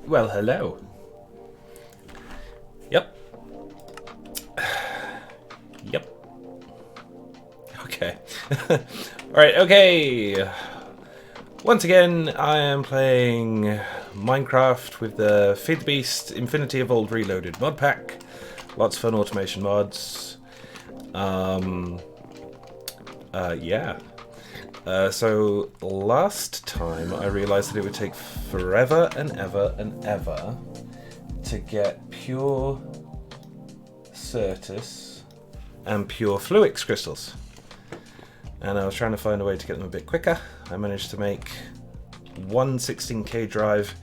Well, hello. Yep. Yep. Okay. Alright, okay. Once again, I am playing Minecraft with the Feed the Beast Infinity Evolved Reloaded mod pack. Lots of fun automation mods. Yeah. So last time I realised that it would take forever and ever to get pure Certus and pure Fluix crystals. And I was trying to find a way to get them a bit quicker. I managed to make one 16K drive,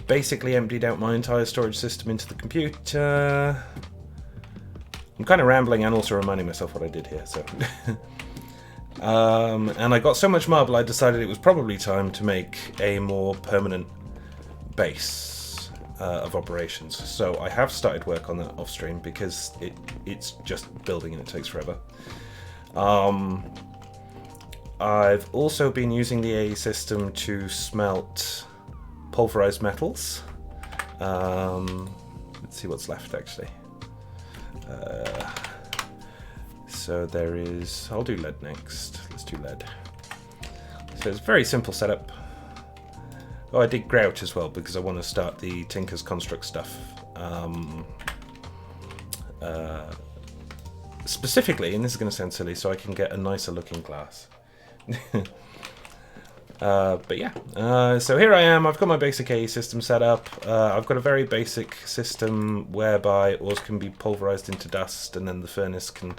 basically emptied out my entire storage system into the computer. I'm kind of rambling and also reminding myself what I did here, so... and I got so much marble I decided it was probably time to make a more permanent base of operations. So I have started work on that off stream because it's just building and it takes forever. I've also been using the AE system to smelt pulverized metals. Let's see what's left actually. So there is, I'll do lead next. Let's do lead. So it's a very simple setup. Oh, I did grout as well because I want to start the Tinker's Construct stuff. Specifically, and this is going to sound silly, so I can get a nicer looking glass. But yeah, so here I am. I've got my basic AE system set up. I've got a very basic system whereby ores can be pulverized into dust and then the furnace can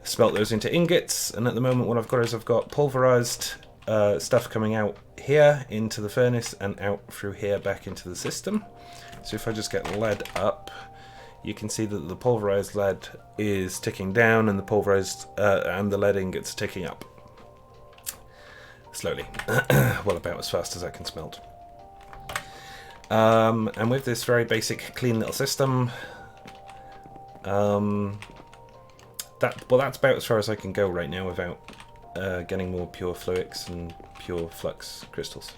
smelt those into ingots. And at the moment what I've got is I've got pulverized stuff coming out here into the furnace and out through here back into the system. So if I just get lead up, you can see that the pulverized lead is ticking down and the pulverized and the lead ingots are ticking up. Slowly. Well, about as fast as I can smelt. And with this very basic, clean little system, that's about as far as I can go right now without getting more pure Fluix and pure Flux crystals.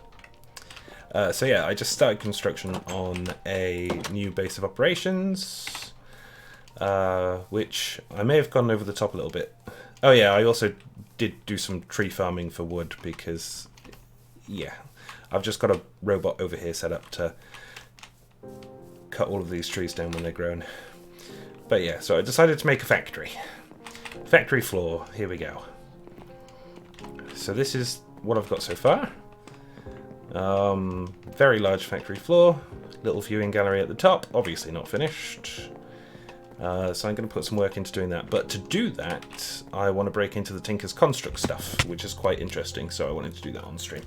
So yeah, I just started construction on a new base of operations, which I may have gone over the top a little bit. Oh yeah, I also did do some tree farming for wood because, yeah, I've just got a robot over here set up to cut all of these trees down when they're grown. But yeah, so I decided to make a factory. Factory floor, here we go. So this is what I've got so far. Very large factory floor, little viewing gallery at the top, obviously not finished. So I'm going to put some work into doing that. But to do that, I want to break into the Tinker's Construct stuff, which is quite interesting, so I wanted to do that on stream.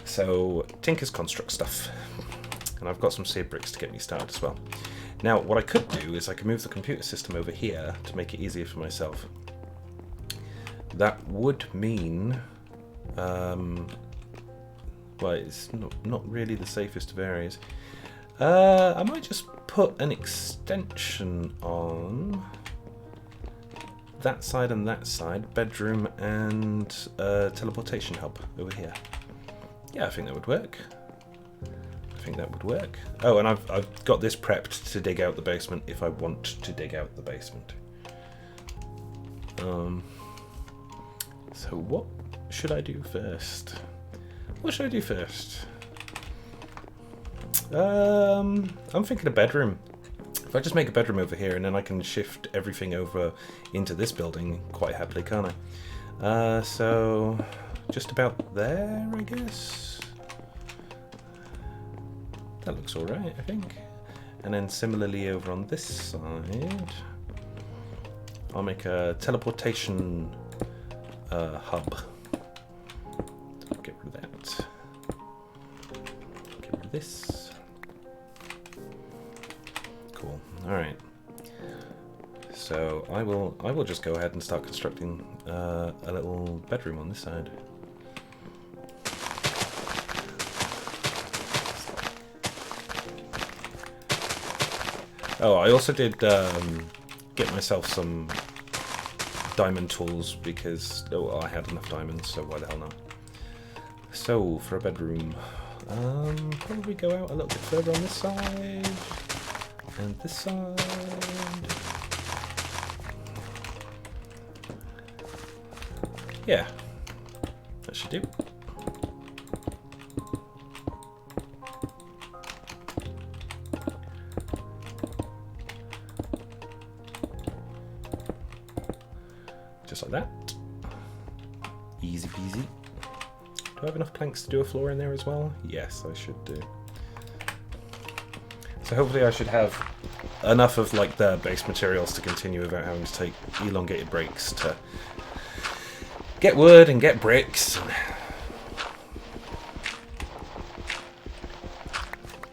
So, Tinker's Construct stuff. And I've got some seed bricks to get me started as well. Now, what I could do is I could move the computer system over here to make it easier for myself. That would mean... well, it's not really the safest of areas. I might just put an extension on that side and that side, bedroom and teleportation hub over here. Yeah, I think that would work. Oh, and I've got this prepped to dig out the basement if I want to dig out the basement. So what should I do first? I'm thinking a bedroom. If I just make a bedroom over here and then I can shift everything over into this building quite happily, can't I? So just about there, I guess. That looks alright, I think. And then similarly over on this side, I'll make a teleportation hub. Get rid of that. Get rid of this. Cool. All right. So I will just go ahead and start constructing a little bedroom on this side. Oh, I also did get myself some diamond tools because I had enough diamonds, so why the hell not? So for a bedroom, Probably go out a little bit further on this side and this side. Yeah, that should do. Just like that. Easy peasy. Do I have enough planks to do a floor in there as well? Yes, I should do. So hopefully I should have enough of like the base materials to continue without having to take elongated breaks to get wood and get bricks. And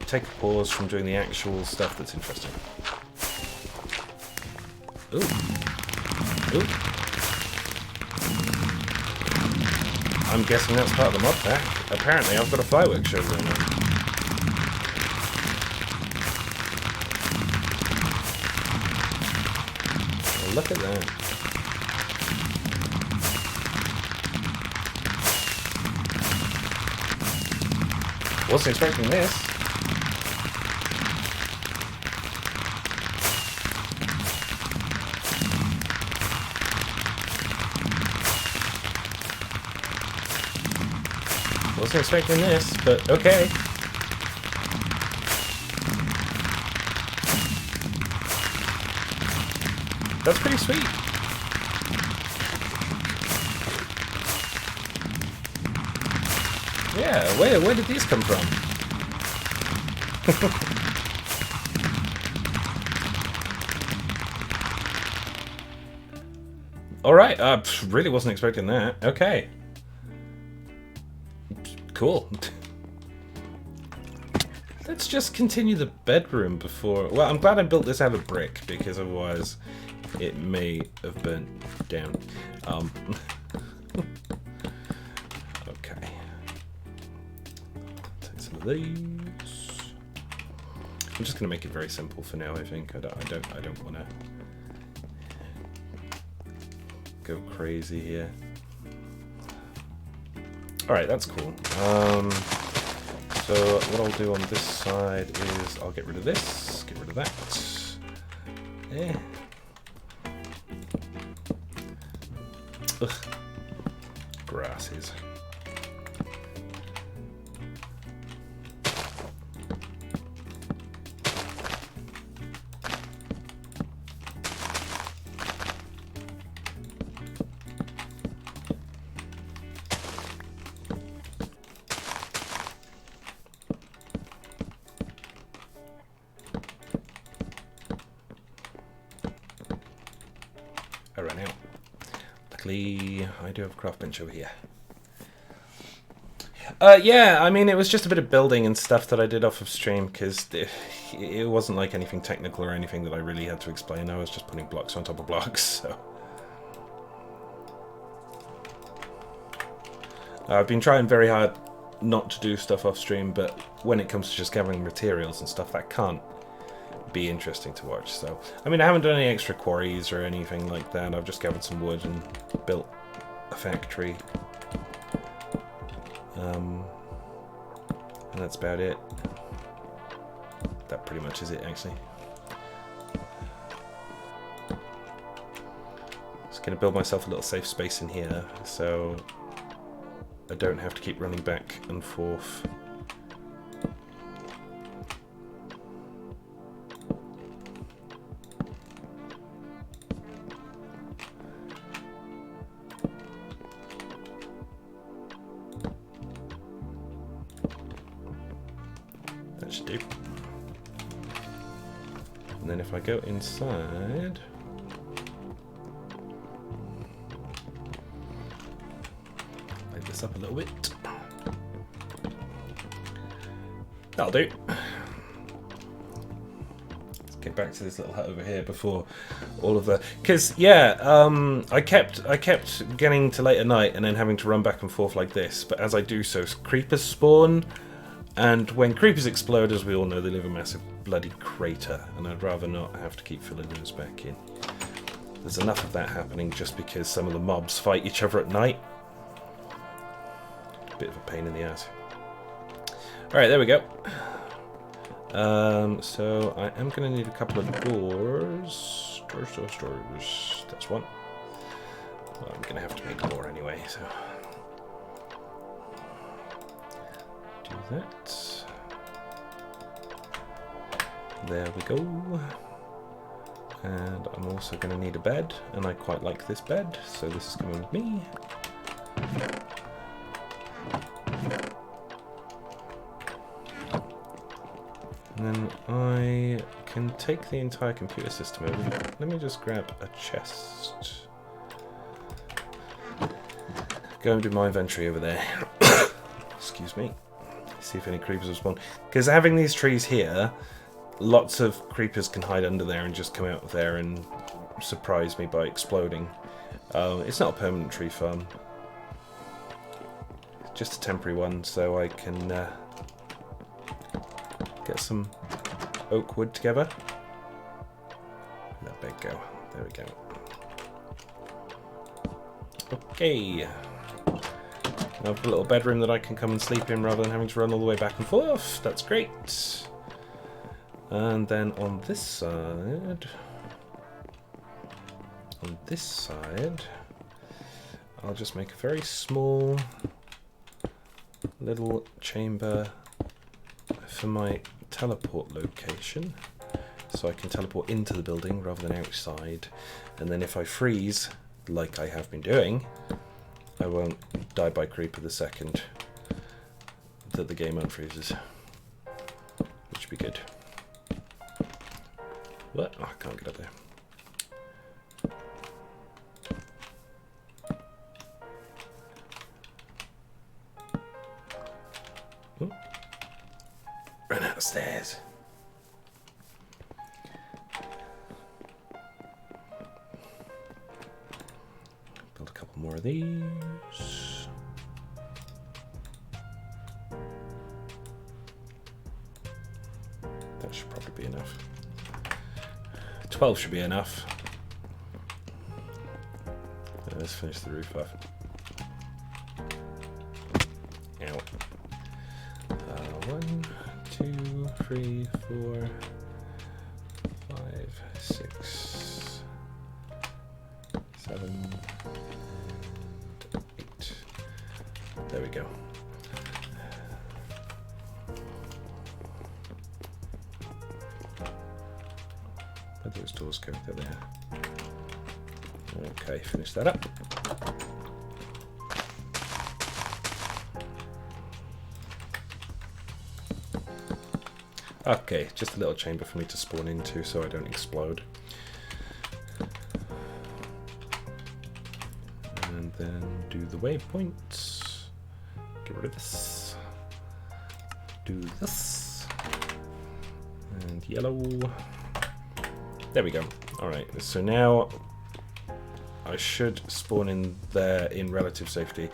take a pause from doing the actual stuff that's interesting. Ooh. Ooh. I'm guessing that's part of the mod pack. Apparently I've got a fireworks show going on. Well, look at that. Wasn't expecting this. Wasn't expecting this, but okay. That's pretty sweet. Yeah, where did these come from? Alright, really wasn't expecting that. Okay. Cool. Let's just continue the bedroom before... Well, I'm glad I built this out of brick, because otherwise it may have burnt down. Okay. Take some of these. I'm just going to make it very simple for now, I think. I don't want to go crazy here. Alright, that's cool. So what I'll do on this side is I'll get rid of this, get rid of that. Ugh. Grasses. I ran out. Luckily, I do have a craft bench over here. Yeah, I mean, it was just a bit of building and stuff that I did off of stream, because it wasn't like anything technical or anything that I really had to explain. I was just putting blocks on top of blocks, so... I've been trying very hard not to do stuff off stream, but when it comes to just gathering materials and stuff, that can't be interesting to watch. So I mean, I haven't done any extra quarries or anything like that. I've just gathered some wood and built a factory, and that's about it. That pretty much is it, actually. Just gonna build myself a little safe space in here so I don't have to keep running back and forth. That should do. And then if I go inside, light this up a little bit. That'll do. Let's get back to this little hut over here before all of the... Because, yeah, I kept getting to late at night and then having to run back and forth like this, but as I do so, creepers spawn. And when creepers explode, as we all know, they leave a massive bloody crater, and I'd rather not have to keep filling those back in. There's enough of that happening just because some of the mobs fight each other at night. Bit of a pain in the ass. Alright, there we go. So I am going to need a couple of doors. Doors. That's one. Well, I'm going to have to make more anyway, so... do that. There we go. And I'm also going to need a bed, and I quite like this bed, so this is coming with me. And then I can take the entire computer system over. Let me just grab a chest. Go and do my inventory over there. Excuse me. See if any creepers will spawn. Because having these trees here, lots of creepers can hide under there and just come out of there and surprise me by exploding. It's not a permanent tree farm. It's just a temporary one, so I can get some oak wood together. Where'd that bed go? There we go. Okay. I have a little bedroom that I can come and sleep in rather than having to run all the way back and forth. That's great. And then on this side, I'll just make a very small little chamber for my teleport location, so I can teleport into the building rather than outside, and then if I freeze, like I have been doing, I won't die by creeper the second that the game unfreezes, which would be good. What? Oh, I can't get up there. Oh. Run out of stairs. Build a couple more of these. That should probably be enough. 12 should be enough. Let's finish the roof off. Ow. 1, 2, 3, 4, 5, 6, 7, 8. There we go. Where those doors go? They're there. Okay, finish that up. Okay, just a little chamber for me to spawn into so I don't explode. And then do the waypoints. Get rid of this. Do this. And yellow. There we go. Alright, so now I should spawn in there in relative safety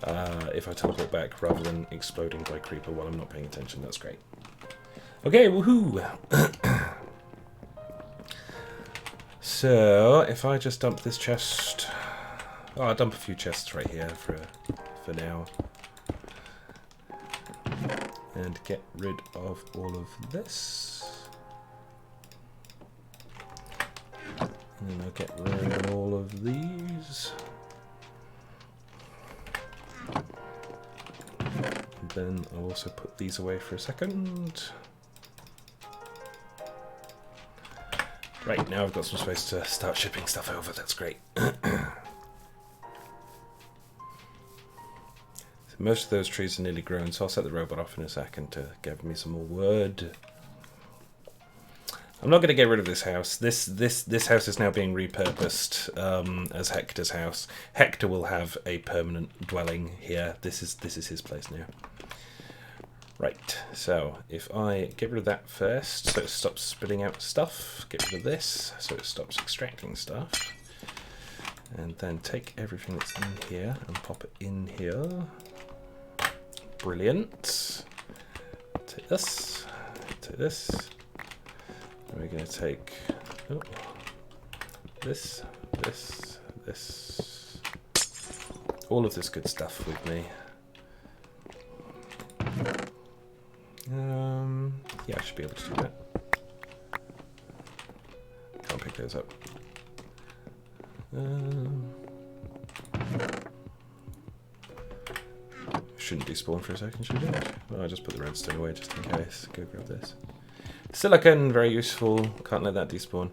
if I teleport back rather than exploding by creeper while I'm not paying attention. That's great. Okay, woohoo! So, if I just dump this chest... Oh, I'll dump a few chests right here for now. And get rid of all of this. And then I'll get rid of all of these. And then I'll also put these away for a second. Right, now I've got some space to start shipping stuff over, that's great. So most of those trees are nearly grown, so I'll set the robot off in a second to give me some more wood. I'm not going to get rid of this house. This house is now being repurposed as Hector's house. Hector will have a permanent dwelling here. This is his place now. Right, so if I get rid of that first, so it stops spitting out stuff, get rid of this, so it stops extracting stuff, and then take everything that's in here and pop it in here. Brilliant. Take this, take this, and we're going to take this, all of this good stuff with me. Yeah, I should be able to do that. Can't pick those up. Shouldn't despawn for a second, should it? Well, I'll just put the redstone away just in case. Go grab this. Silicon, very useful. Can't let that despawn.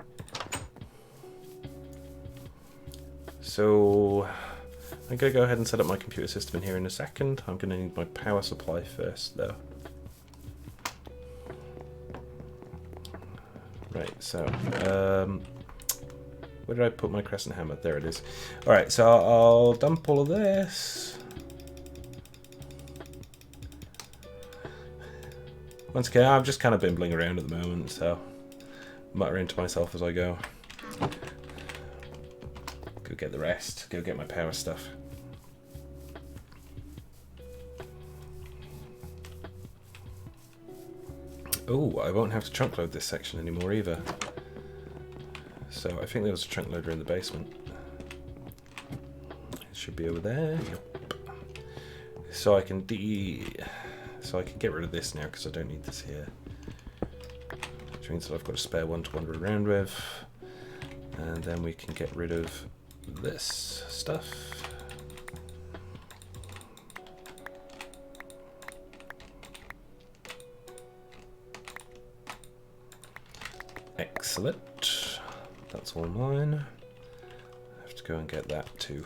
So I'm going to go ahead and set up my computer system in here in a second. I'm going to need my power supply first, though. Right, so where did I put my crescent hammer? There it is. Alright, so I'll dump all of this. Once again, I'm just kind of bimbling around at the moment, so muttering to myself as I go. Go get the rest. Go get my power stuff. Oh, I won't have to trunk load this section anymore either. So I think there was a trunk loader in the basement. It should be over there. Yep. So I can get rid of this now because I don't need this here. Which means that I've got a spare one to wander around with. And then we can get rid of this stuff. Excellent. That's all mine. I have to go and get that too.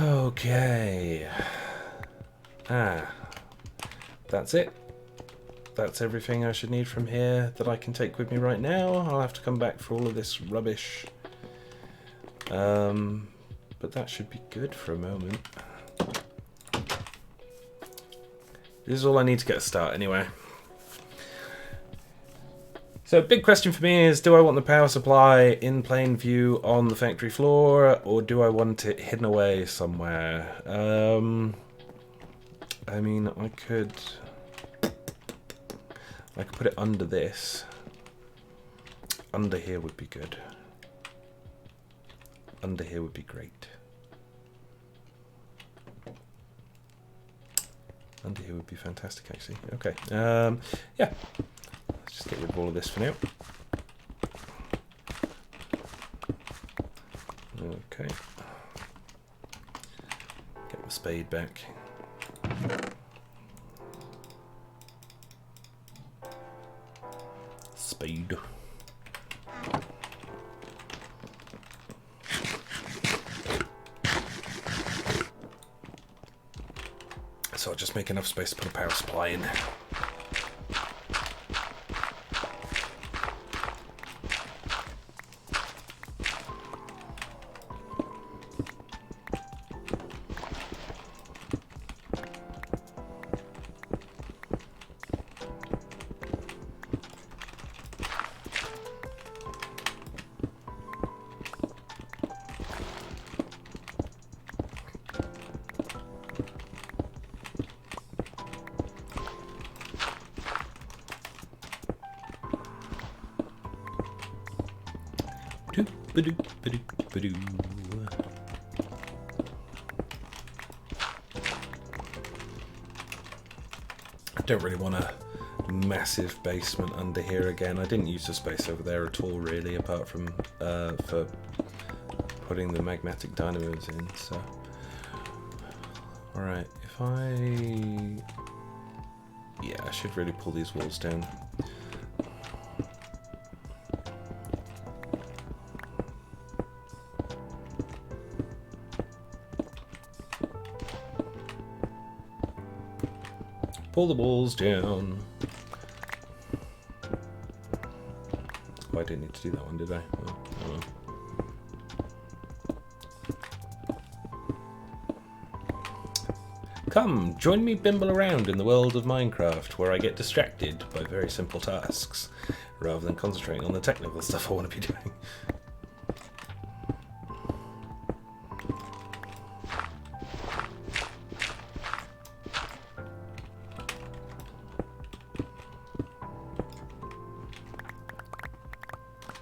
Okay. That's it. That's everything I should need from here that I can take with me right now. I'll have to come back for all of this rubbish. But that should be good for a moment. This is all I need to get a start anyway. So big question for me is, do I want the power supply in plain view on the factory floor, or do I want it hidden away somewhere? I mean, I could put it under this. Under here would be good. Under here would be great. Under here would be fantastic, actually. Okay. Yeah. Let's just get rid of all of this for now. Okay. Get my spade back. Spade. So I'll just make enough space to put a power supply in. I don't really want a massive basement under here again. I didn't use the space over there at all, really, apart from for putting the magmatic dynamos in. So, all right, if I should really pull these walls down. Pull the walls down. Oh, I didn't need to do that one, did I? Oh, oh well. Come, join me bimble around in the world of Minecraft, where I get distracted by very simple tasks, rather than concentrating on the technical stuff I want to be doing.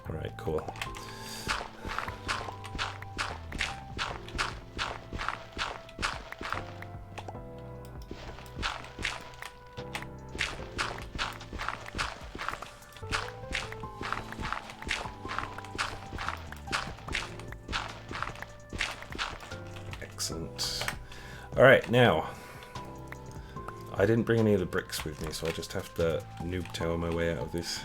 Alright, cool. Excellent. Alright, now. I didn't bring any of the bricks with me, so I just have to noob tower my way out of this.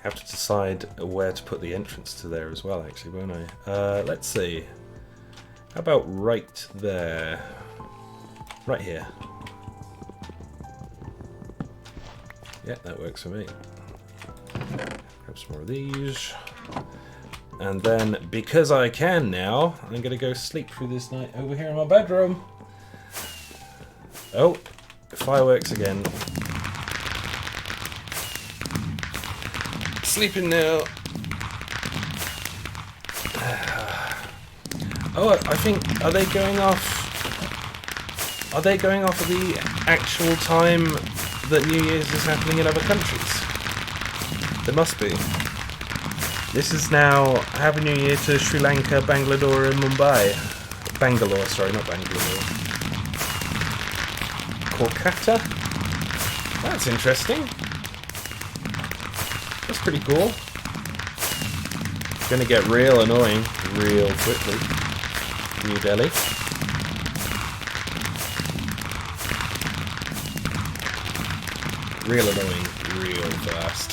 Have to decide where to put the entrance to there as well, actually, won't I? Let's see. How about right there? Right here. Yeah, that works for me. Grab some more of these. And then, because I can now, I'm going to go sleep through this night over here in my bedroom. Oh, fireworks again. Sleeping now. Oh, I think, are they going off at the actual time that New Year's is happening in other countries? There must be. This is now Happy New Year to Sri Lanka, Bangalore and Mumbai. Bangalore, sorry, not Bangalore. Kolkata? That's interesting. That's pretty cool. Gonna get real annoying real quickly. New Delhi. Real annoying real fast.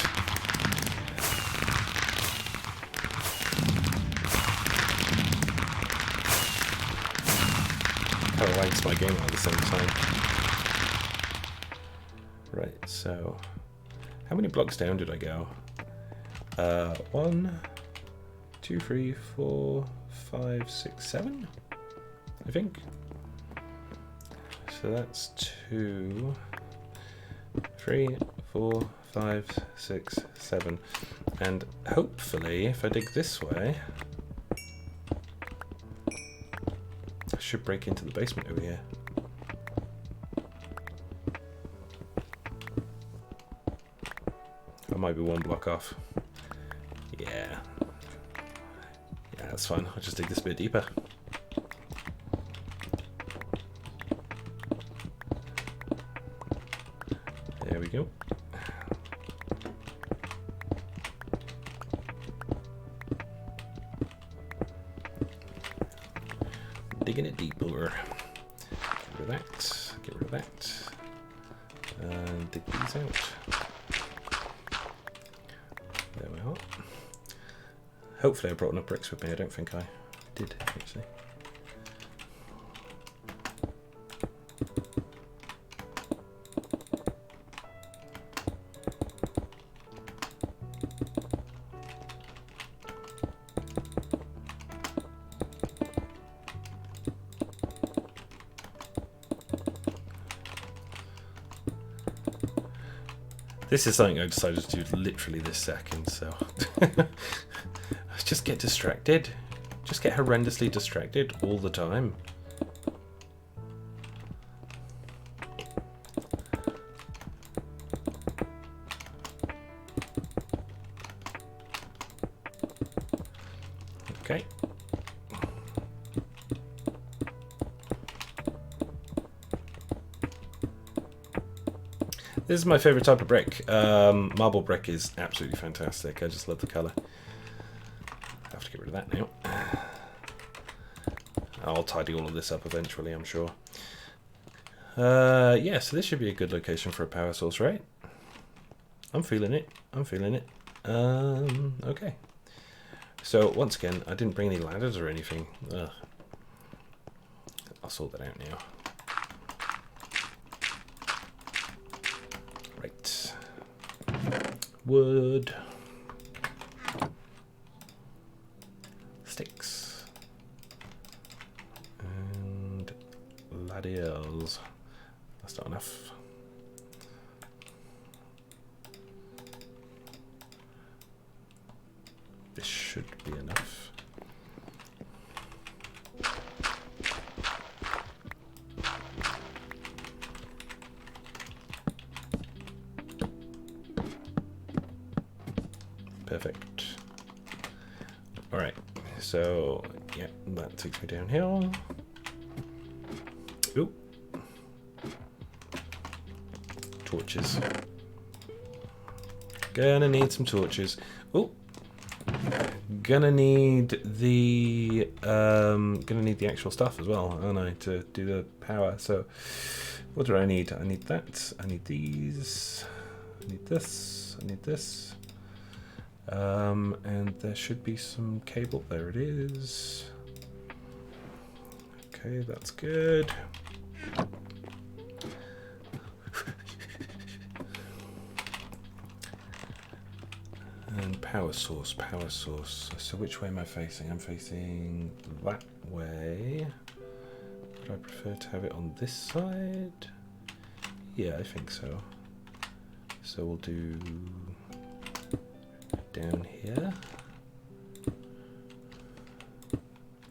Kind of wanks my game at the same time. Right, so how many blocks down did I go? 1, 2, 3, 4, 5, 6, 7, I think. So that's 2, 3, 4, 5, 6, 7. And hopefully, if I dig this way, I should break into the basement over here. I might be 1 block off. Yeah. Yeah, that's fine. I'll just dig this a bit deeper. There we go. Digging it deeper. Get rid of that. Get rid of that. And dig these out. There we are. Hopefully I brought enough bricks with me. I don't think I did, actually. This is something I decided to do literally this second, so just get distracted. Just get horrendously distracted all the time. Okay. This is my favourite type of brick. Marble brick is absolutely fantastic. I just love the colour. I have to get rid of that now. I'll tidy all of this up eventually, I'm sure. Yeah, so this should be a good location for a power source, right? I'm feeling it. I'm feeling it. Okay. So, once again, I didn't bring any ladders or anything. Ugh. I'll sort that out now. Right. Wood. Sticks. And ladders. That's not enough. This should be enough. Perfect. Alright, so yeah, that takes me downhill. Ooh. Torches. Gonna need some torches. Ooh. gonna need the actual stuff as well, aren't I, to do the power? So what do I need? I need that. I need these. I need this. I need this. And there should be some cable. There it is. Okay, that's good. And power source, power source. So which way am I facing? I'm facing that way. Would I prefer to have it on this side? Yeah, I think so. So we'll do down here.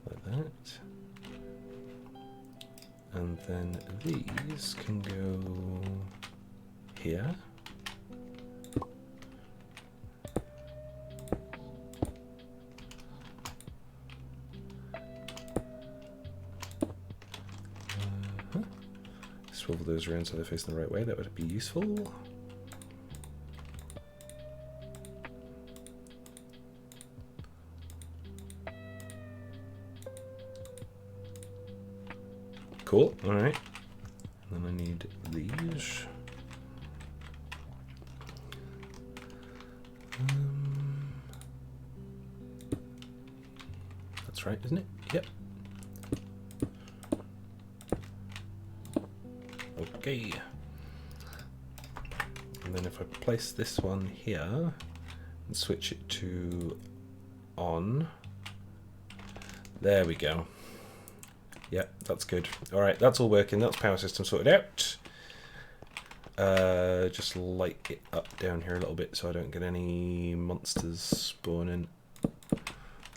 Like that. And then these can go here. Swivel those around so they're facing the right way. That would be useful. Cool. All right. And then I need these. That's right, isn't it? Yep. Okay. And then if I place this one here and switch it to on, there we go. Yeah, that's good. All right, that's all working. That's power system sorted out. Just light it up down here a little bit so I don't get any monsters spawning.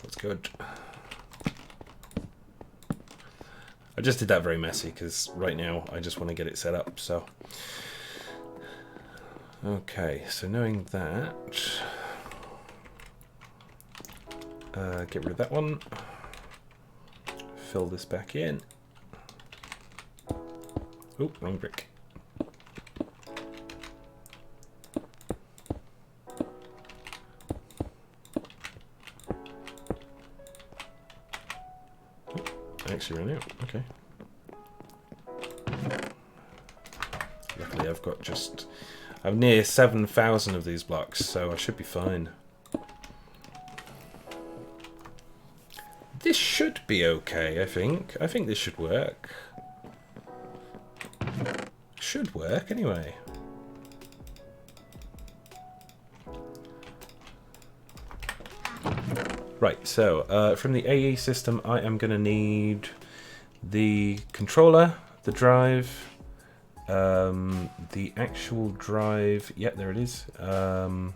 That's good. I just did that very messy because right now I just want to get it set up. So, okay, so knowing that, get rid of that one. Fill this back in. Oh, wrong brick. I actually ran out. Okay. Luckily, I've near 7,000 of these blocks, so I should be fine. This should be okay, I think. I think this should work. Should work, anyway. Right, so from the AE system, I am going to need the controller, the drive, the actual drive. Yeah, there it is. The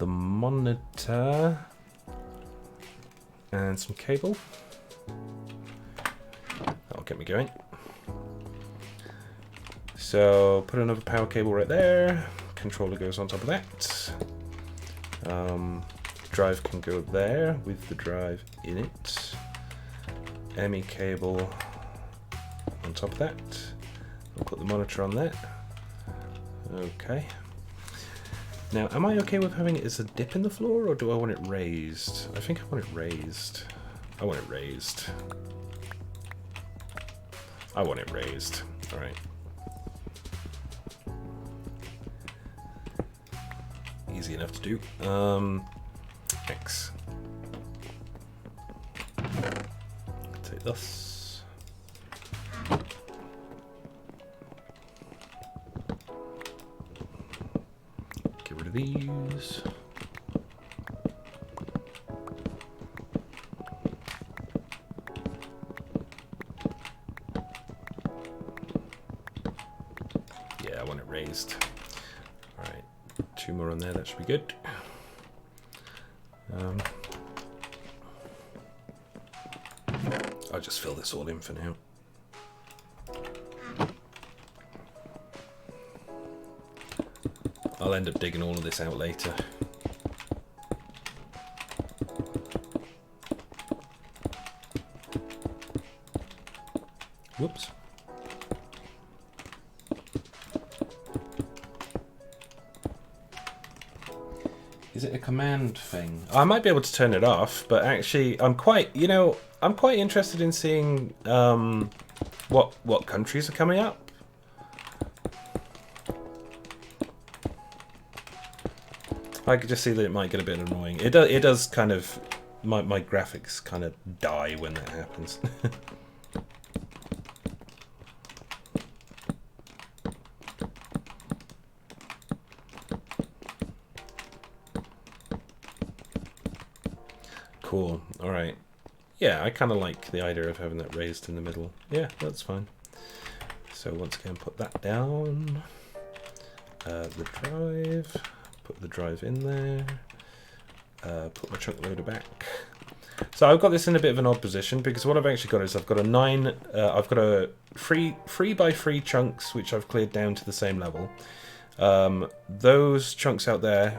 monitor. And some cable. That'll get me going. So put another power cable right there. Controller goes on top of that. Drive can go there with the drive in it. ME cable on top of that. I'll put the monitor on there. Okay. Now, am I okay with having it as a dip in the floor, or do I want it raised? I think I want it raised. I want it raised. I want it raised. All right. Easy enough to do. X. Take this. These. Yeah, I want it raised. All right, 2 more on there, that should be good. I'll just fill this all in for now. I'll end up digging all of this out later. Whoops. Is it a command thing? I might be able to turn it off, but actually, I'm quite interested in seeing what countries are coming up. I could just see that it might get a bit annoying. It does kind of, my graphics kind of die when that happens. Cool. All right. Yeah, I kind of like the idea of having that raised in the middle. Yeah, that's fine. So once again, put that down. The drive. Put the drive in there. Put my chunk loader back. So I've got this in a bit of an odd position because what I've actually got is I've got a three by three chunks which I've cleared down to the same level. Those chunks out there,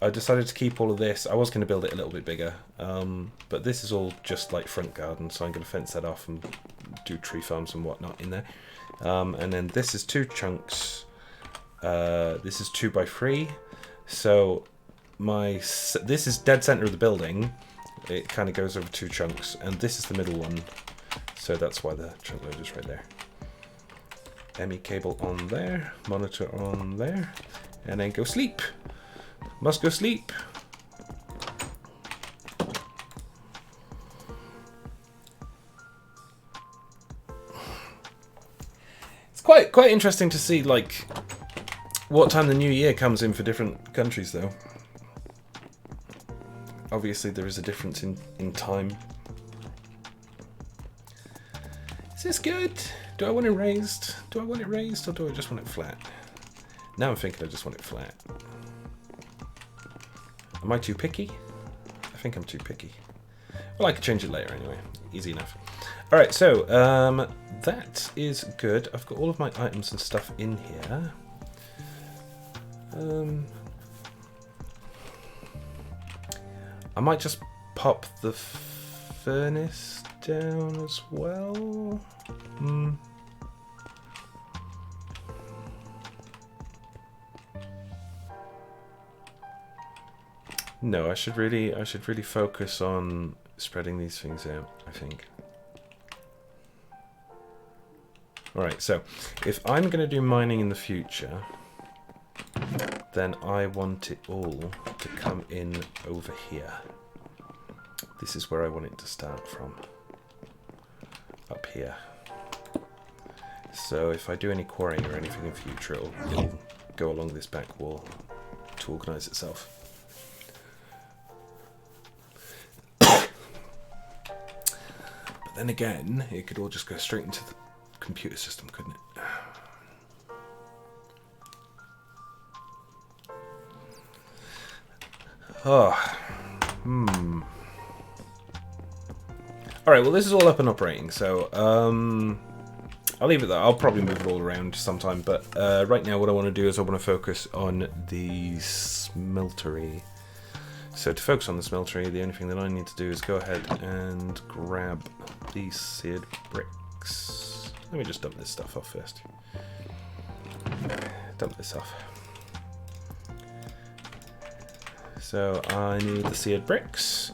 I decided to keep all of this. I was going to build it a little bit bigger, but this is all just like front garden, so I'm going to fence that off and do tree farms and whatnot in there. And then this is 2 chunks. This is 2 by 3. So this is dead center of the building. It kind of goes over 2 chunks, and this is the middle one. So that's why the chunk loader is right there. ME cable on there, monitor on there, and then go sleep. Must go sleep. It's quite interesting to see like what time the new year comes in for different countries, though. Obviously, there is a difference in time. Is this good? Do I want it raised? Do I want it raised, or do I just want it flat? Now I'm thinking I just want it flat. Am I too picky? I think I'm too picky. Well, I could change it later anyway. Easy enough. Alright, so that is good. I've got all of my items and stuff in here. I might just pop the furnace down as well. No, I should really focus on spreading these things out, I think. Alright, so if I'm going to do mining in the future, then I want it all to come in over here. This is where I want it to start from. Up here. So if I do any quarrying or anything in future, it'll go along this back wall to organise itself. But then again, it could all just go straight into the computer system, couldn't it? Oh, Alright, well this is all up and operating, so I'll leave it there. I'll probably move it all around sometime, but right now what I want to do is I want to focus on the smeltery. So to focus on the smeltery, the only thing that I need to do is go ahead and grab these seared bricks. Let me just dump this stuff off first. Dump this off. So I need the seared bricks.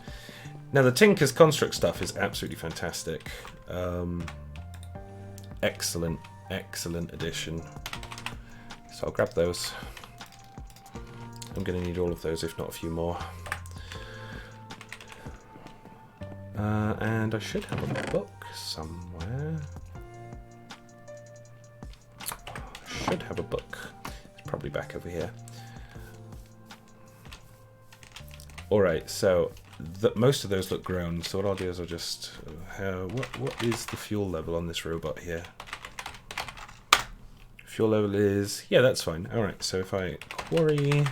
Now the Tinker's Construct stuff is absolutely fantastic. Excellent, excellent addition. So I'll grab those. I'm going to need all of those, if not a few more. And I should have a book somewhere. I should have a book. It's probably back over here. Alright, so most of those look grown, so what I'll do is I'll just... what is the fuel level on this robot here? Fuel level is... yeah, that's fine. Alright, so if I quarry...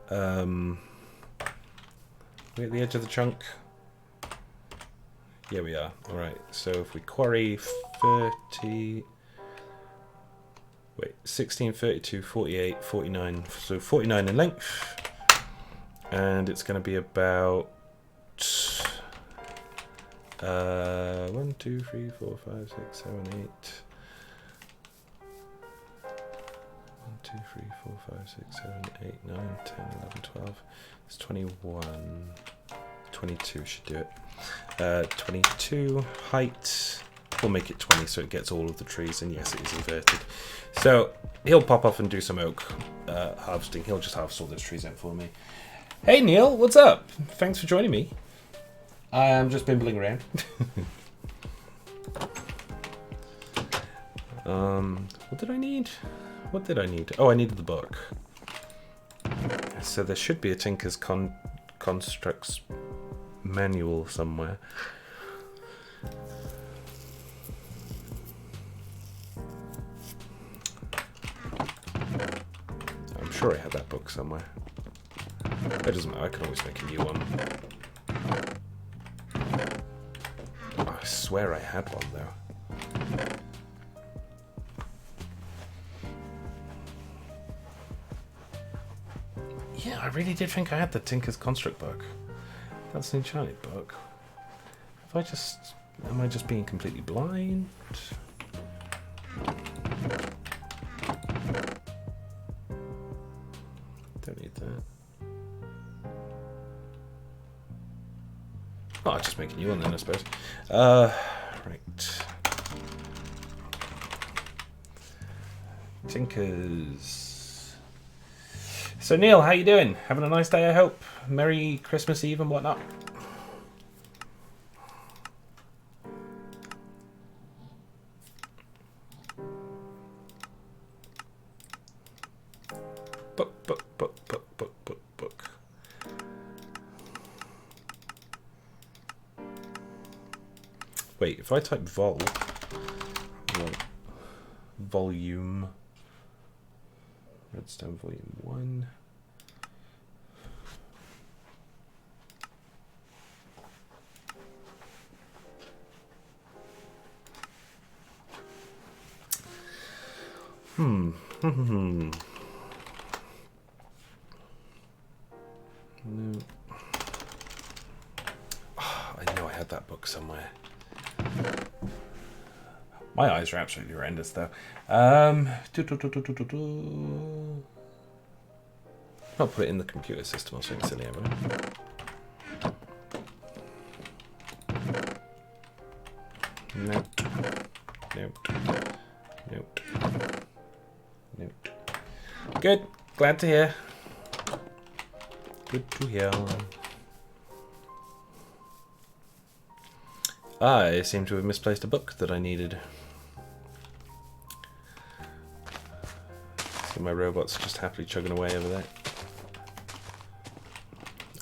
we're at the edge of the chunk. Here we are. Alright, so if we quarry 30... wait, 16, 32, 48, 49... so 49 in length. And it's going to be about 1, 2, 3, 4, 5, 6, 7, 8. 1, 2, 2, 3, 4, 5, 6, 7, 8, 9, 10, 11, 12. It's 21. 22 should do it. 22 height. We'll make it 20 so it gets all of the trees, and yes, it is inverted. So he'll pop off and do some oak harvesting. He'll just harvest all those trees out for me. Hey Neil, what's up? Thanks for joining me. I'm just bimbling around. What did I need? What did I need? Oh, I needed the book. So there should be a Tinker's Constructs manual somewhere. I'm sure I had that book somewhere. It doesn't matter, I can always make a new one. Oh, I swear I had one though. Yeah, I really did think I had the Tinker's Construct book. That's an enchanted book. Am I just being completely blind? Don't need that. Oh, I'll just make a new one then, I suppose. Right. Tinkers. So Neil, how you doing? Having a nice day, I hope. Merry Christmas Eve and whatnot. Book. Wait, if I type volume, Redstone volume 1. No. Oh, I know I had that book somewhere. My eyes are absolutely horrendous, though. I'll put it in the computer system or something silly, haven't I? Nope. Good. Glad to hear. Good to hear. I seem to have misplaced a book that I needed. See my robots just happily chugging away over there.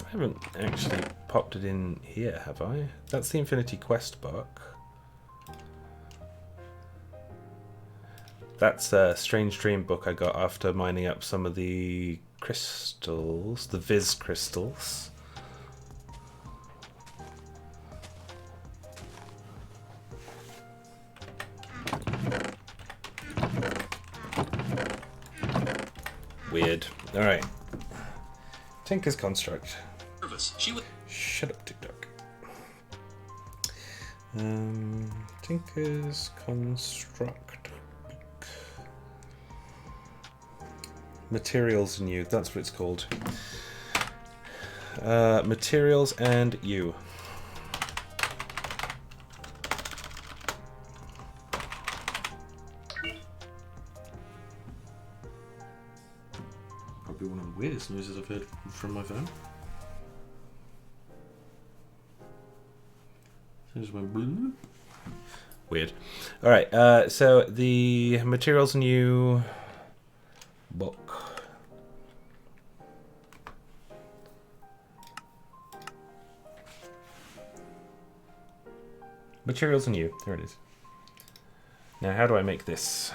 I haven't actually popped it in here, have I? That's the Infinity Quest book. That's a Strange Dream book I got after mining up some of the crystals, the Viz crystals. Weird. Alright. Tinker's Construct. Shut up, TikTok. Tinker's Construct. Materials and You. That's what it's called. Materials and You. Probably one of the weirdest noises I've heard from my phone. Just went bloop. Weird. Alright, so the Materials and You book. Materials and You. There it is. Now, how do I make this?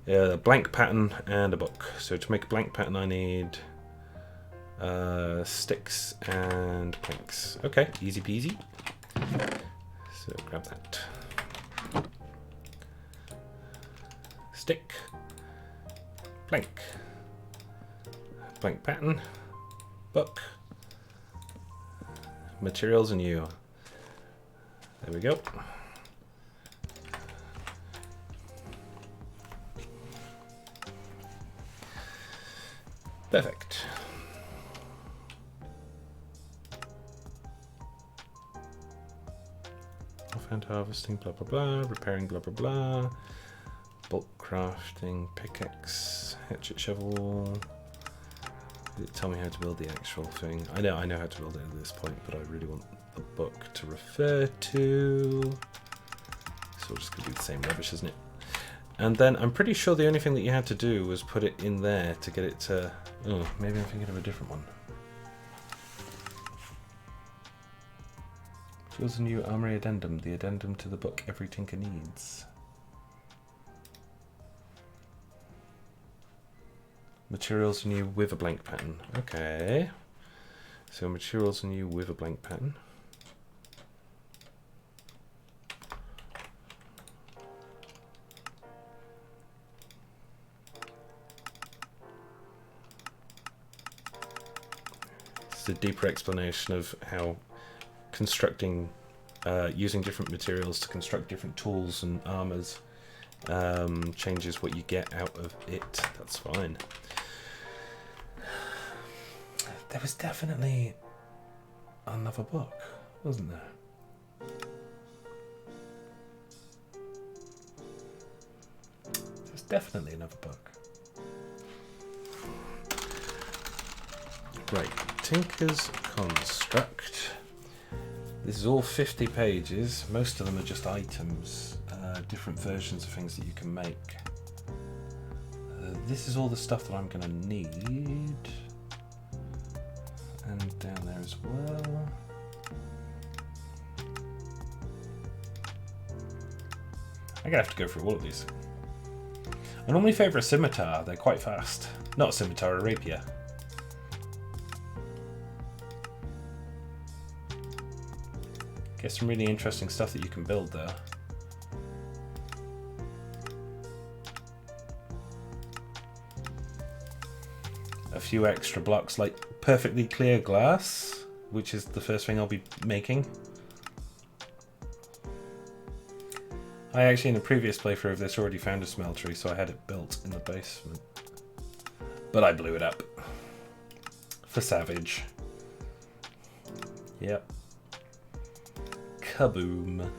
A blank pattern and a book. So to make a blank pattern, I need sticks and planks. Okay, easy peasy. So grab that. Stick. Blank. Blank pattern. Book. Materials and You. There we go. Perfect. Offhand harvesting, blah blah blah, repairing, blah blah blah, bulk crafting, pickaxe, hatchet, shovel. Did it tell me how to build the actual thing? I know how to build it at this point, but I really want the book to refer to. So we're just gonna do the same rubbish, isn't it? And then I'm pretty sure the only thing that you had to do was put it in there to get it to... Oh, maybe I'm thinking of a different one. Choose a new armory addendum, the addendum to the book every tinker needs. Materials are new with a blank pattern. Okay. So materials are new with a blank pattern. It's a deeper explanation of how constructing, using different materials to construct different tools and armors changes what you get out of it. That's fine. There was definitely another book, wasn't there? There's definitely another book. Right, Tinker's Construct. This is all 50 pages. Most of them are just items, different versions of things that you can make. This is all the stuff that I'm going to need. And down there as well. I'm going to have to go through all of these. I normally favour a scimitar, they're quite fast. Not a scimitar, a rapier. Get some really interesting stuff that you can build there. A few extra blocks, like perfectly clear glass, which is the first thing I'll be making. I actually, in a previous playthrough of this, already found a smeltery, so I had it built in the basement. But I blew it up. For Savage. Yep. Kaboom.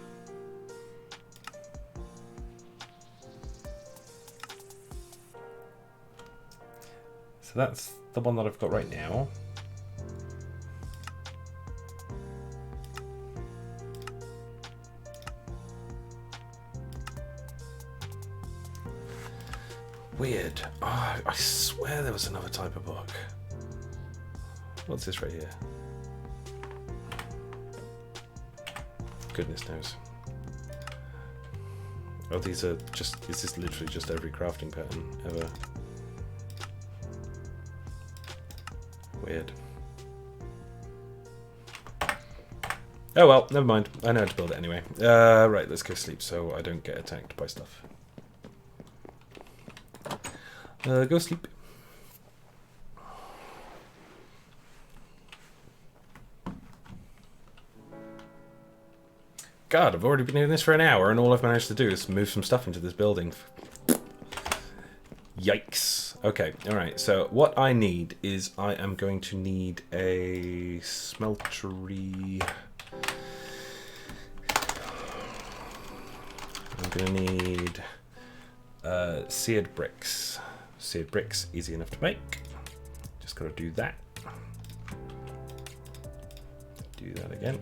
So that's the one that I've got right now. Weird. Oh, I swear there was another type of book. What's this right here? Goodness knows. Oh, these are just... This is literally just every crafting pattern ever. Weird. Oh well, never mind. I know how to build it anyway. Right, let's go sleep so I don't get attacked by stuff. Go sleep. God, I've already been doing this for an hour and all I've managed to do is move some stuff into this building. Yikes. Okay, alright, so what I need is I am going to need a smeltery. I'm going to need seared bricks. Seared bricks, easy enough to make. Just got to do that. Do that again.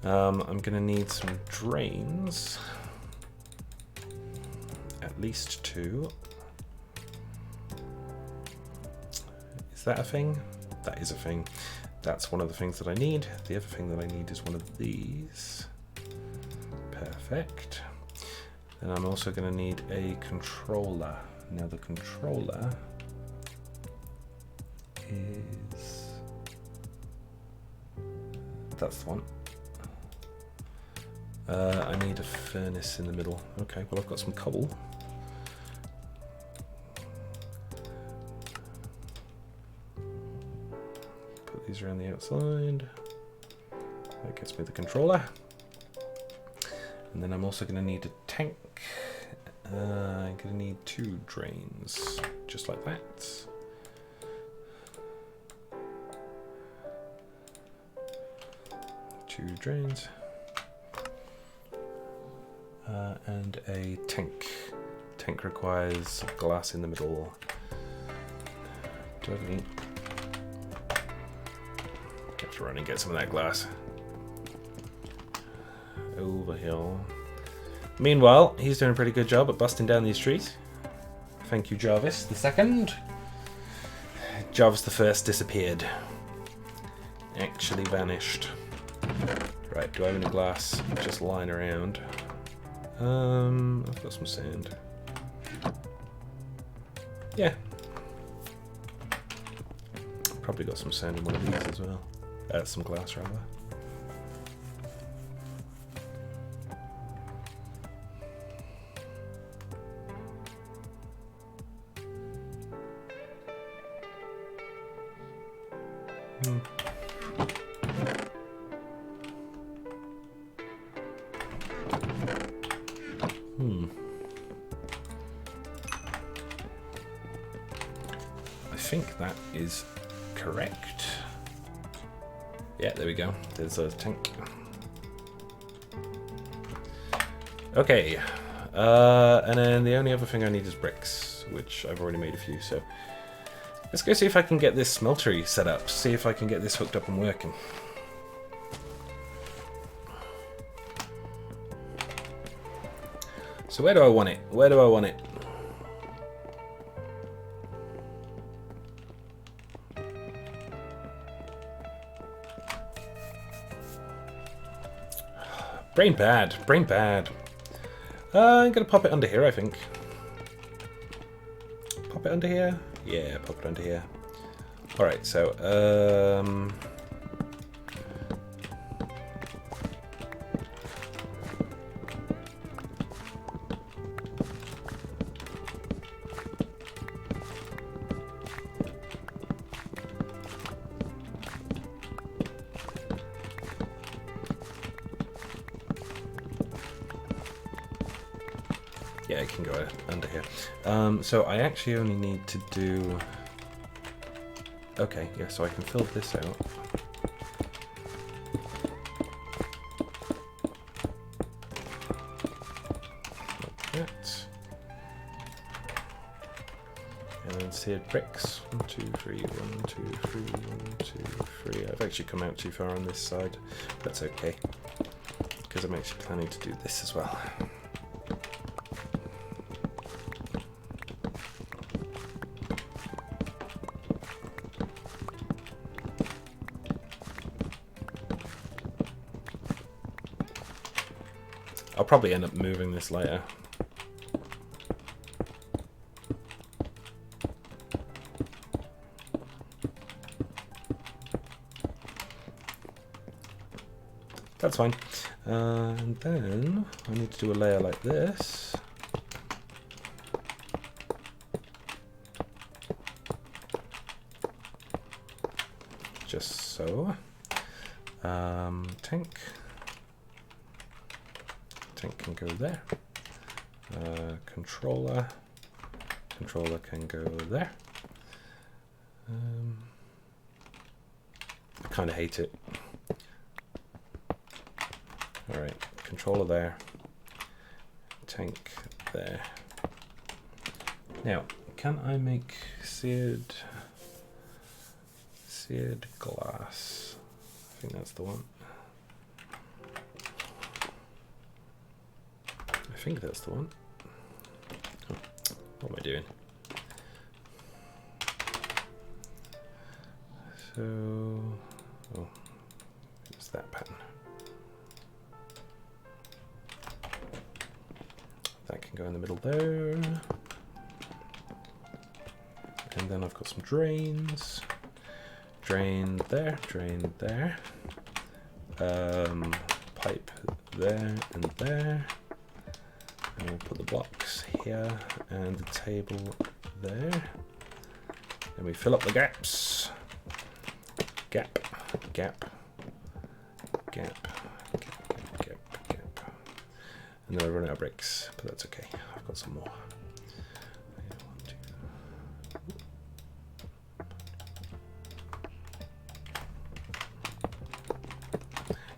I'm going to need some drains. At least 2. Is that a thing? That is a thing. That's one of the things that I need. The other thing that I need is one of these. Perfect. And I'm also going to need a controller. Now the controller is... That's the one. I need a furnace in the middle. Okay, well I've got some cobble. Put these around the outside. That gets me the controller. And then I'm also going to need a tank. I'm going to need 2 drains, just like that. 2 drains. And a tank. Tank requires glass in the middle. Do I have any? Have to run and get some of that glass. Over here. Meanwhile, he's doing a pretty good job at busting down these trees. Thank you, Jarvis the second. Jarvis the first disappeared. Actually vanished. Right, do I have any glass just lying around? I've got some sand. Yeah. Probably got some sand in one of these as well. Some glass rather. I think that is correct. Yeah, there we go. There's a tank. Okay. And then the only other thing I need is bricks, which I've already made a few, so let's go see if I can get this smeltery set up, see if I can get this hooked up and working. So where do I want it? Where do I want it? Brain bad, brain bad. I'm gonna pop it under here, I think. Pop it under here? Yeah, pop it under here. Alright, so, yeah, it can go under here. So I actually only need to do... Okay, yeah, so I can fill this out. Like that. And then seared bricks. 1, 2, 3, 1, 2, 3, 1, 2, 3. I've actually come out too far on this side. That's okay, because I'm actually planning to do this as well. I'll probably end up moving this later. That's fine. And then I need to do a layer like this. Just so. Tank. Tank can go there. Controller. Controller can go there. I kind of hate it. Alright, controller there. Tank there. Now, can I make seared glass? I think that's the one. I think that's the one. Oh, what am I doing? So, oh, it's that pattern. That can go in the middle there. And then I've got some drains. Drain there, drain there. Pipe there and there. And we'll put the blocks here and the table there. And we fill up the gaps. Gap, gap, gap, gap, gap, gap, gap. And then I run out of bricks, but that's okay. I've got some more.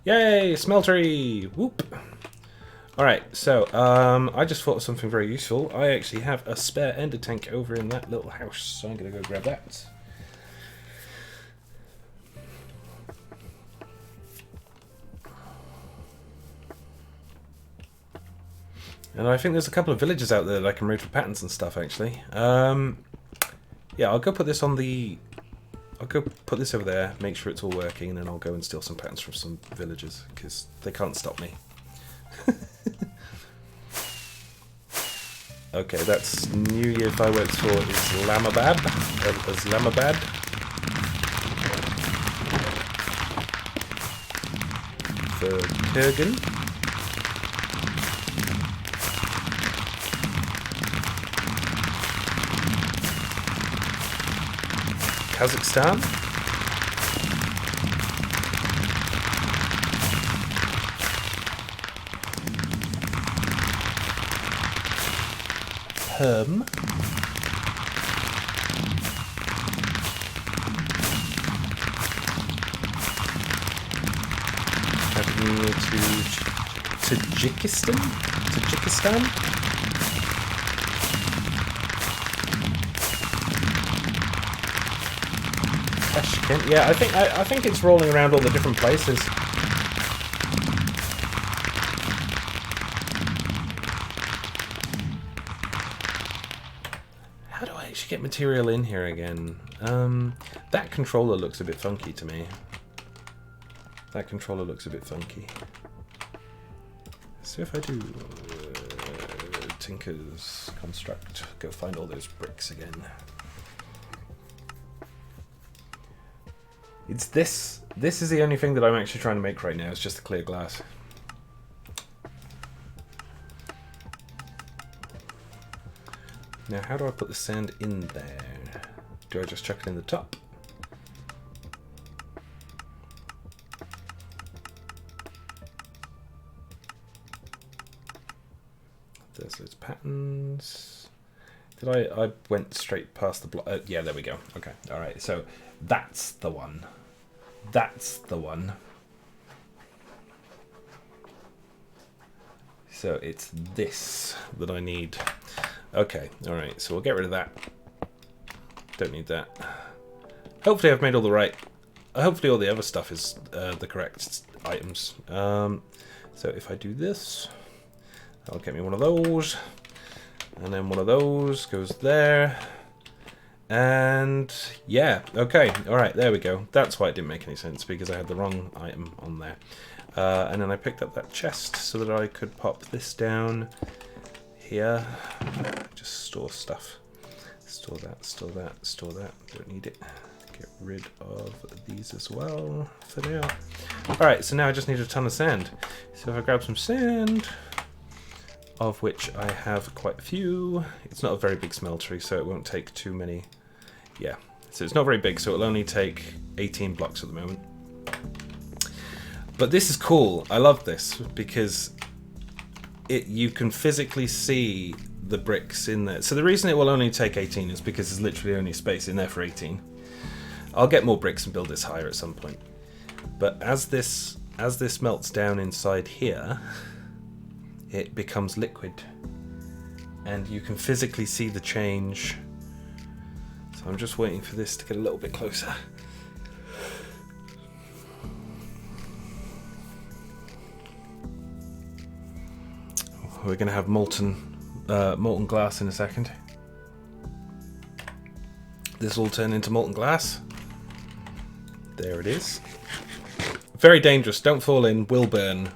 Yay, smeltery! Whoop! Alright, so, I just thought of something very useful. I actually have a spare ender tank over in that little house, so I'm going to go grab that. And I think there's a couple of villages out there that I can raid for patterns and stuff, actually. Yeah, I'll go put this on the... I'll go put this over there, make sure it's all working, and then I'll go and steal some patterns from some villagers, because they can't stop me. Okay, that's New Year fireworks for Islamabad. Islamabad. For Kurgan. Kazakhstan. Perm. Heading to Tajikistan. Tashkent. Yeah, I think it's rolling around all the different places. How do I actually get material in here again? That controller looks a bit funky to me. That controller looks a bit funky. So if I do Tinker's Construct, go find all those bricks again. It's this. This is the only thing that I'm actually trying to make right now. It's just the clear glass. Now, how do I put the sand in there? Do I just chuck it in the top? There's those patterns. Did I went straight past the block? Yeah, there we go. Okay, all right. So that's the one. That's the one. So it's this that I need. Okay, all right. So we'll get rid of that. Don't need that. Hopefully I've made all the right... Hopefully all the other stuff is the correct items. So if I do this, that'll get me one of those. And then one of those goes there. And yeah, okay. All right, there we go. That's why it didn't make any sense, because I had the wrong item on there. And then I picked up that chest so that I could pop this down here. Just store stuff. Store that, store that, store that. Don't need it. Get rid of these as well for now. Alright, so now I just need a ton of sand. So if I grab some sand, of which I have quite a few. It's not a very big smeltery, so it won't take too many. Yeah, so it's not very big, so it'll only take 18 blocks at the moment. But this is cool. I love this because you can physically see the bricks in there. So the reason it will only take 18 is because there's literally only space in there for 18. I'll get more bricks and build this higher at some point. But as this melts down inside here, it becomes liquid. And you can physically see the change. So I'm just waiting for this to get a little bit closer. We're going to have molten glass in a second. This will turn into molten glass. There it is. Very dangerous. Don't fall in. Will burn.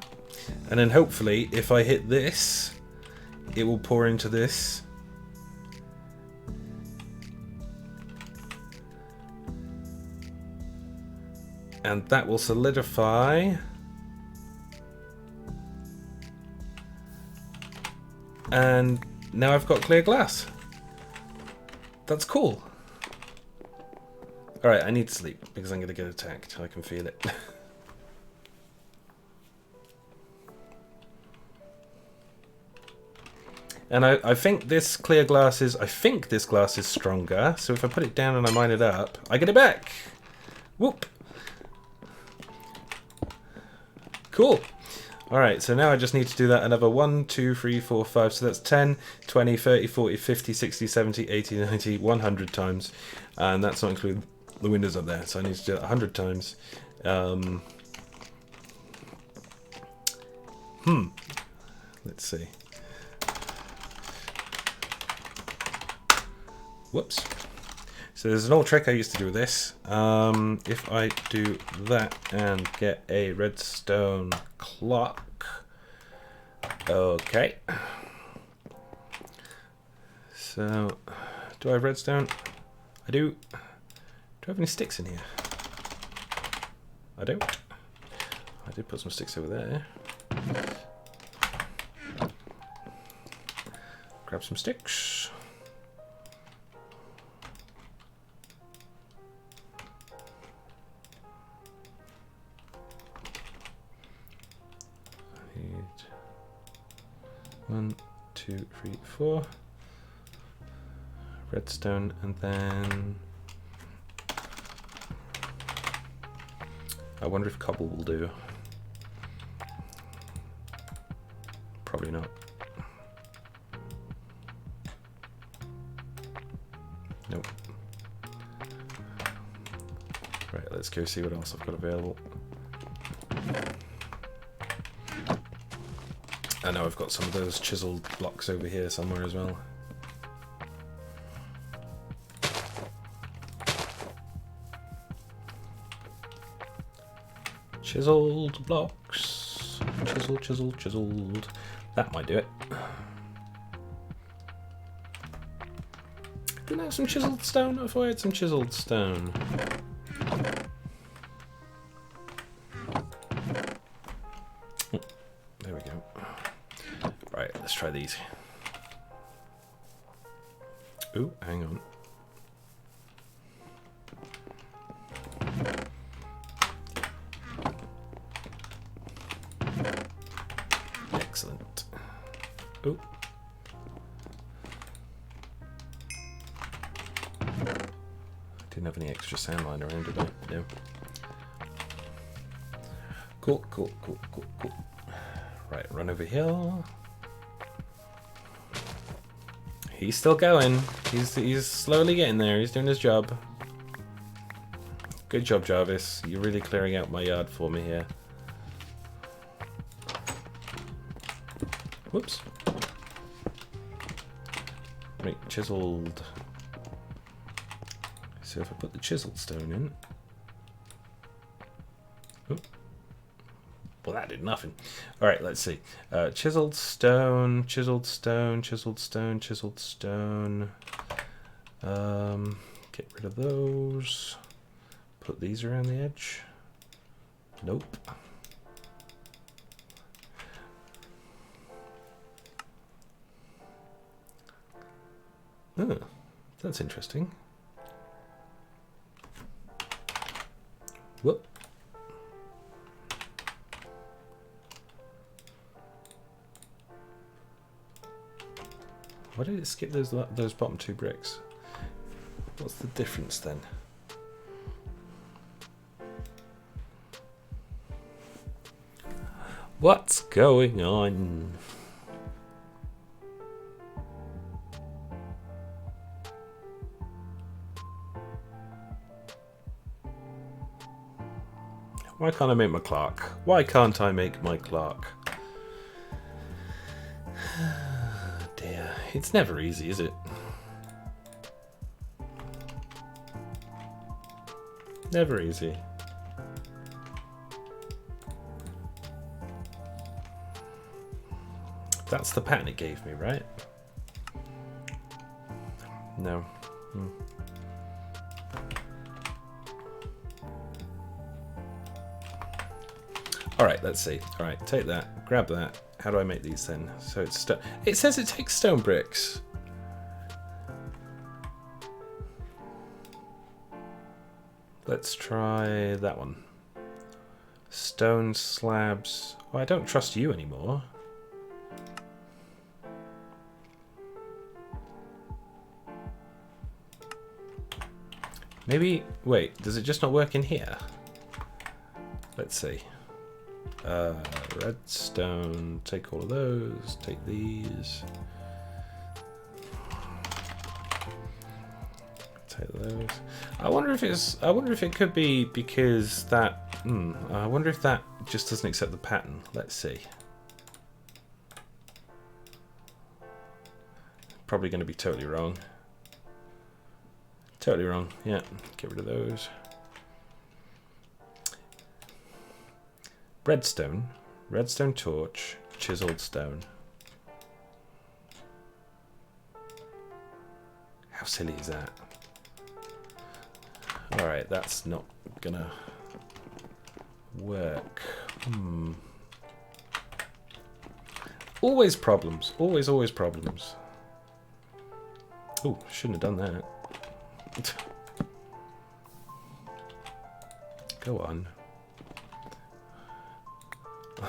And then hopefully, if I hit this, it will pour into this. And that will solidify. And now I've got clear glass. That's cool. Alright, I need to sleep because I'm going to get attacked. I can feel it. And I think this clear glass is... I think this glass is stronger. So if I put it down and I mine it up, I get it back. Whoop. Cool. Alright, so now I just need to do that another 1, 2, 3, 4, 5. So that's 10, 20, 30, 40, 50, 60, 70, 80, 90, 100 times. And that's not including the windows up there. So I need to do it 100 times. Let's see. Whoops. So there's an old trick I used to do with this. If I do that and get a redstone clock. Okay. So, do I have redstone? I do. Do I have any sticks in here? I don't. I did put some sticks over there. Grab some sticks. I need 1, 2, 3, 4. Redstone, and then I wonder if cobble will do. Probably not. Nope. Right, let's go see what else I've got available. I know I've got some of those chiseled blocks over here somewhere as well. Chiseled blocks. Chisel, chisel, chiseled. That might do it. Didn't I have some chiseled stone? I thought I had some chiseled stone. Oh, there we go. Right, let's try these. Ooh, hang on. Excellent. Ooh. Didn't have any extra sand lying around, did I? No. Cool, cool, cool, cool, cool. Right, run over here. He's still going. He's slowly getting there. He's doing his job. Good job, Jarvis. You're really clearing out my yard for me here. Whoops. Right, chiseled. So if I put the chiseled stone in. Oop. Well, that did nothing. Alright, let's see. Chiseled stone, chiseled stone, chiseled stone, chiseled stone. Get rid of those. Put these around the edge. Nope. Oh, that's interesting. Whoop. Why did it skip those bottom two bricks? What's the difference then? What's going on? Why can't I make my clock? Why can't I make my clock? Dear, it's never easy, is it? Never easy. That's the pattern it gave me, right? No. Alright, let's see. Alright, take that, grab that. How do I make these then? So it's it says it takes stone bricks. Let's try that one. Stone slabs. Oh, I don't trust you anymore. Maybe, wait, does it just not work in here? Let's see. Redstone, take all of those, take these. Take those. I wonder if it could be because that I wonder if that just doesn't accept the pattern. Let's see. Probably going to be totally wrong. Totally wrong. Yeah, get rid of those. Redstone, redstone torch, chiseled stone. How silly is that? Alright, that's not gonna work. Always problems. Always problems. Oh, shouldn't have done that. Go on.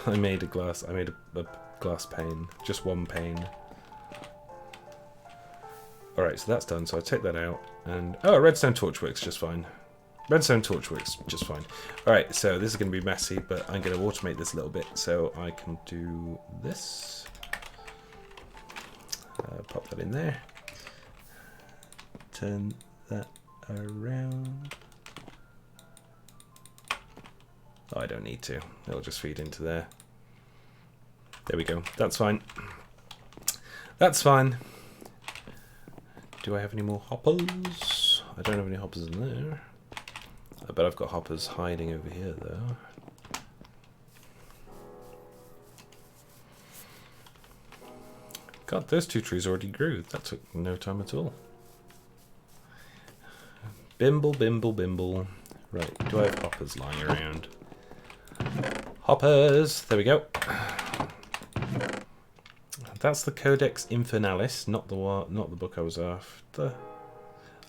I made a glass pane. Just one pane. Alright, so that's done. So I take that out. And oh, redstone torch works just fine. Redstone torch works just fine. Alright, so this is going to be messy, but I'm going to automate this a little bit so I can do this. Pop that in there. Turn that around. Oh, I don't need to. It'll just feed into there. There we go. That's fine. That's fine. Do I have any more hoppers? I don't have any hoppers in there. I bet I've got hoppers hiding over here, though. God, those two trees already grew. That took no time at all. Bimble, bimble, bimble. Right, do I have hoppers lying around? Hoppers! There we go. That's the Codex Infernalis, not the book I was after.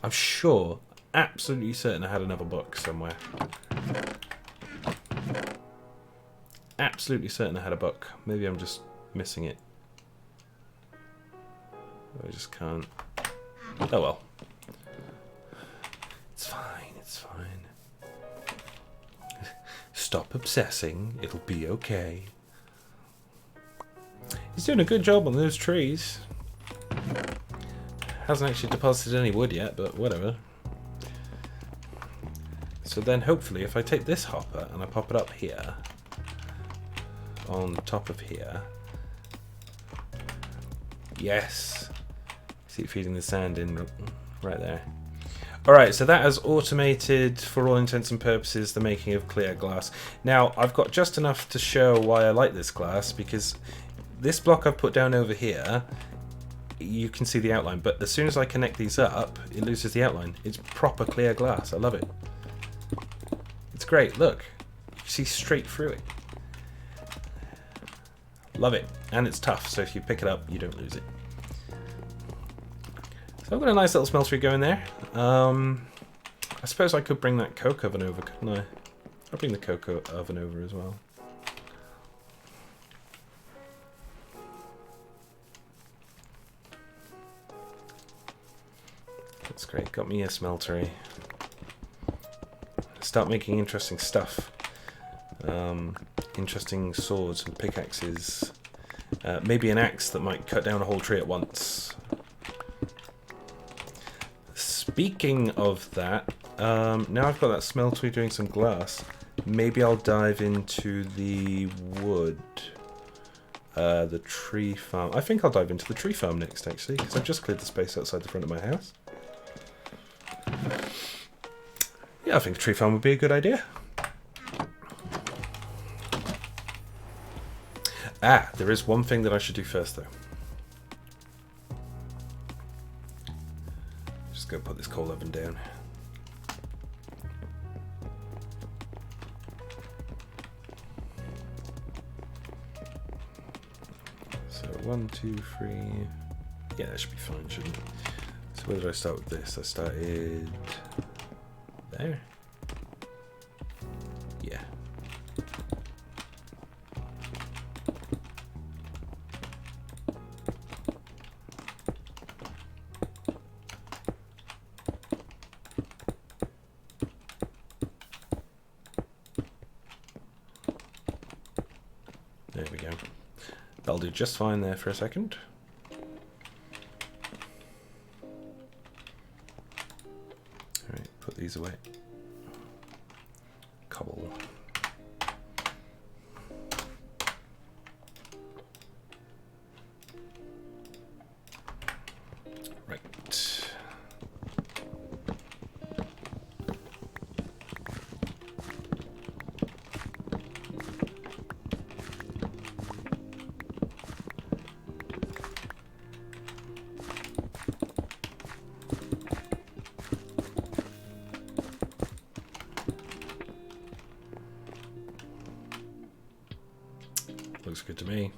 I'm sure, absolutely certain I had another book somewhere. Absolutely certain I had a book. Maybe I'm just missing it. I just can't. Oh well. It's fine, it's fine. Stop obsessing, it'll be okay. He's doing a good job on those trees. Hasn't actually deposited any wood yet, but whatever. So then hopefully if I take this hopper and I pop it up here, on top of here. Yes! See it feeding the sand in right there. Alright, so that has automated, for all intents and purposes, the making of clear glass. Now, I've got just enough to show why I like this glass, because this block I've put down over here, you can see the outline, but as soon as I connect these up, it loses the outline. It's proper clear glass. I love it. It's great. Look. You see straight through it. Love it. And it's tough, so if you pick it up, you don't lose it. So I've got a nice little smeltery going there. I suppose I could bring that coke oven over, couldn't I? I'll bring the cocoa oven over as well. That's great. Got me a smeltery. Start making interesting stuff. Interesting swords and pickaxes. Maybe an axe that might cut down a whole tree at once. Speaking of that, now I've got that smeltery doing some glass. Maybe I'll dive into the wood. The tree farm. I think I'll dive into the tree farm next, actually, because I've just cleared the space outside the front of my house. Yeah, I think a tree farm would be a good idea. Ah, there is one thing that I should do first, though. Just go put this coal oven down. So 1, 2, 3. Yeah, that should be fine, shouldn't it? So where did I start with this? I started there. Yeah. That'll do just fine there for a second. Alright, put these away. Cobble. Right. Looks good to me.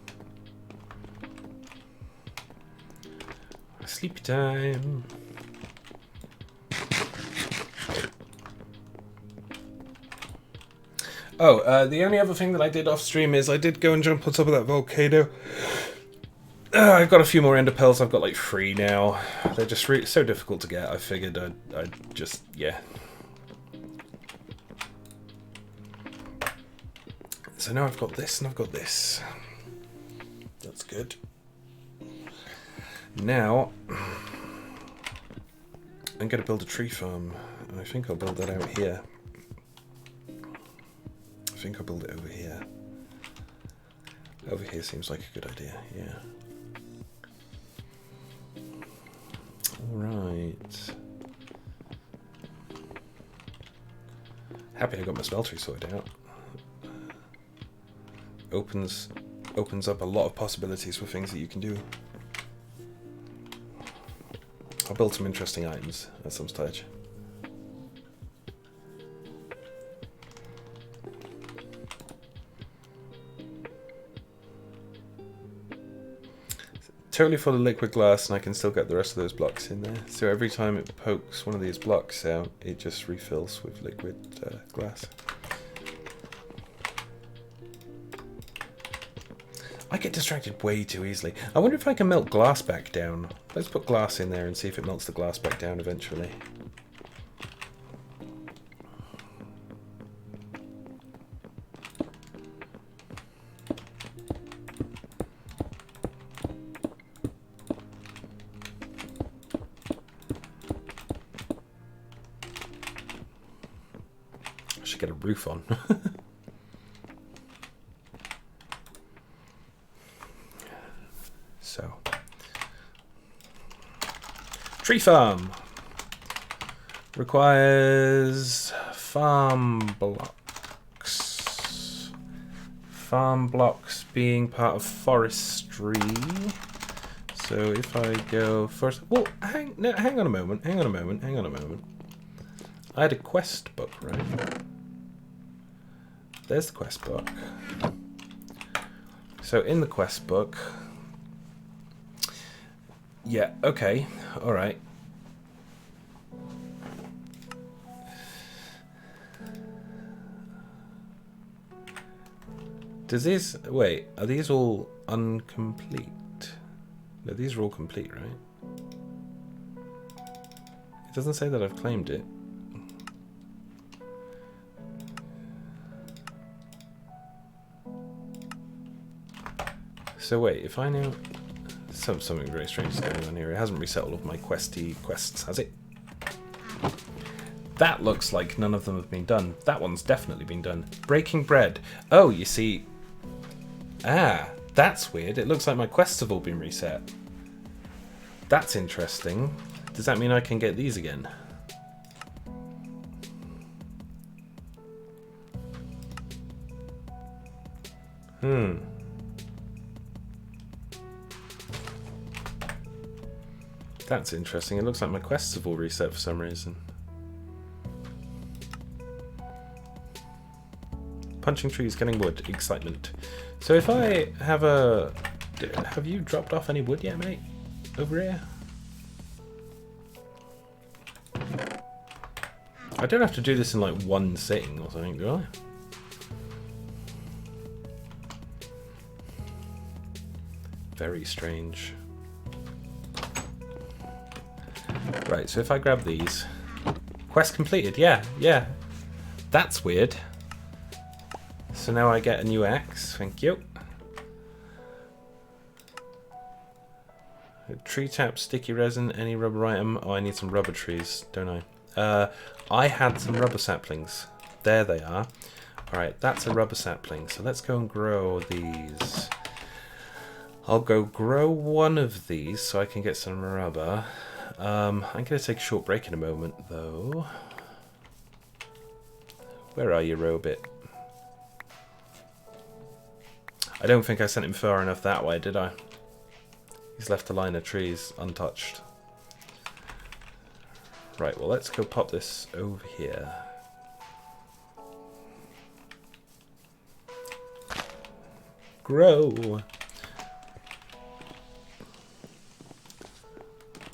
Sleepy time. Oh, the only other thing that I did off stream is I did go and jump on top of that volcano. I've got a few more ender pearls. I've got like 3 now. They're just so difficult to get. I figured I'd just, yeah. So now I've got this and I've got this. That's good. Now, I'm going to build a tree farm. And I think I'll build that out here. I think I'll build it over here. Over here seems like a good idea, yeah. Alright. Happy I got my smeltery sorted out. Opens up a lot of possibilities for things that you can do. I'll build some interesting items at some stage. Totally full of liquid glass, and I can still get the rest of those blocks in there. So every time it pokes one of these blocks out, it just refills with liquid glass. I get distracted way too easily. I wonder if I can melt glass back down. Let's put glass in there and see if it melts the glass back down eventually. I should get a roof on. So, tree farm requires farm blocks. Farm blocks being part of forestry. So if I go first, well, hang on a moment. I had a quest book, right? There's the quest book. So in the quest book. Yeah, okay, alright. Does this... Wait, are these all incomplete? No, these are all complete, right? It doesn't say that I've claimed it. So wait, if I now... Something very strange is going on here. It hasn't reset all of my quests, has it? That looks like none of them have been done. That one's definitely been done. Breaking bread. Oh, you see... Ah, that's weird. It looks like my quests have all been reset. That's interesting. Does that mean I can get these again? That's interesting. It looks like my quests have all reset for some reason. Punching trees, getting wood, excitement. So if I have a... Have you dropped off any wood yet, mate? Over here? I don't have to do this in like one sitting or something, do I? Very strange. Right, so if I grab these... Quest completed, yeah. That's weird. So now I get a new axe, thank you. Tree tap, sticky resin, any rubber item. Oh, I need some rubber trees, don't I? I had some rubber saplings. There they are. Alright, that's a rubber sapling. So let's go and grow these. I'll go grow one of these so I can get some rubber. I'm going to take a short break in a moment, though. Where are you, Robit? I don't think I sent him far enough that way, did I? He's left a line of trees untouched. Right, well, let's go pop this over here. Grow!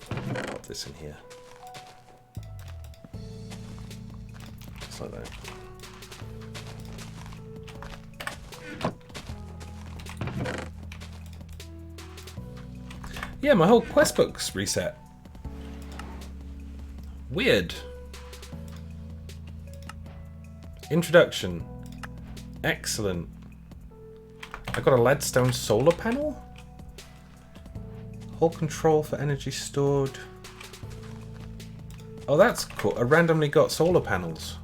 Pop this in here. Just like that. Yeah, my whole quest book's reset. Weird. Introduction. Excellent. I got a leadstone solar panel? Whole control for energy stored. Oh, that's cool. I randomly got solar panels.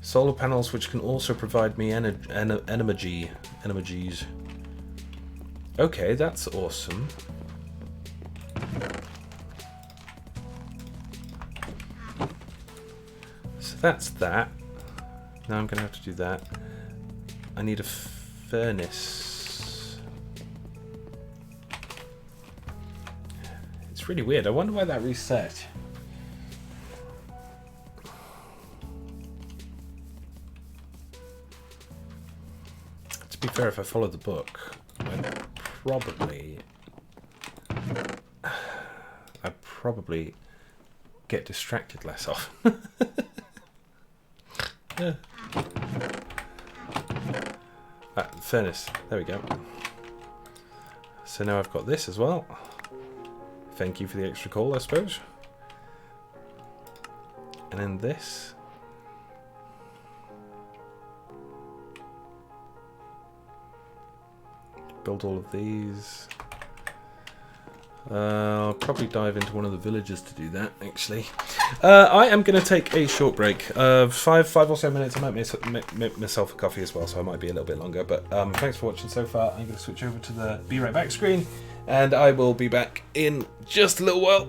Solar panels which can also provide me energies. Okay, that's awesome. So that's that. Now I'm going to have to do that. I need a furnace. It's really weird. I wonder why that reset. To be fair, if I followed the book, I'd probably get distracted less often. Yeah. Furnace. There we go. So now I've got this as well. Thank you for the extra coal, I suppose. And then this. Build all of these. I'll probably dive into one of the villages to do that, actually. I am going to take a short break. 5 or so minutes. I might make myself a coffee as well, so I might be a little bit longer. But thanks for watching so far. I'm going to switch over to the Be Right Back screen, and I will be back in just a little while.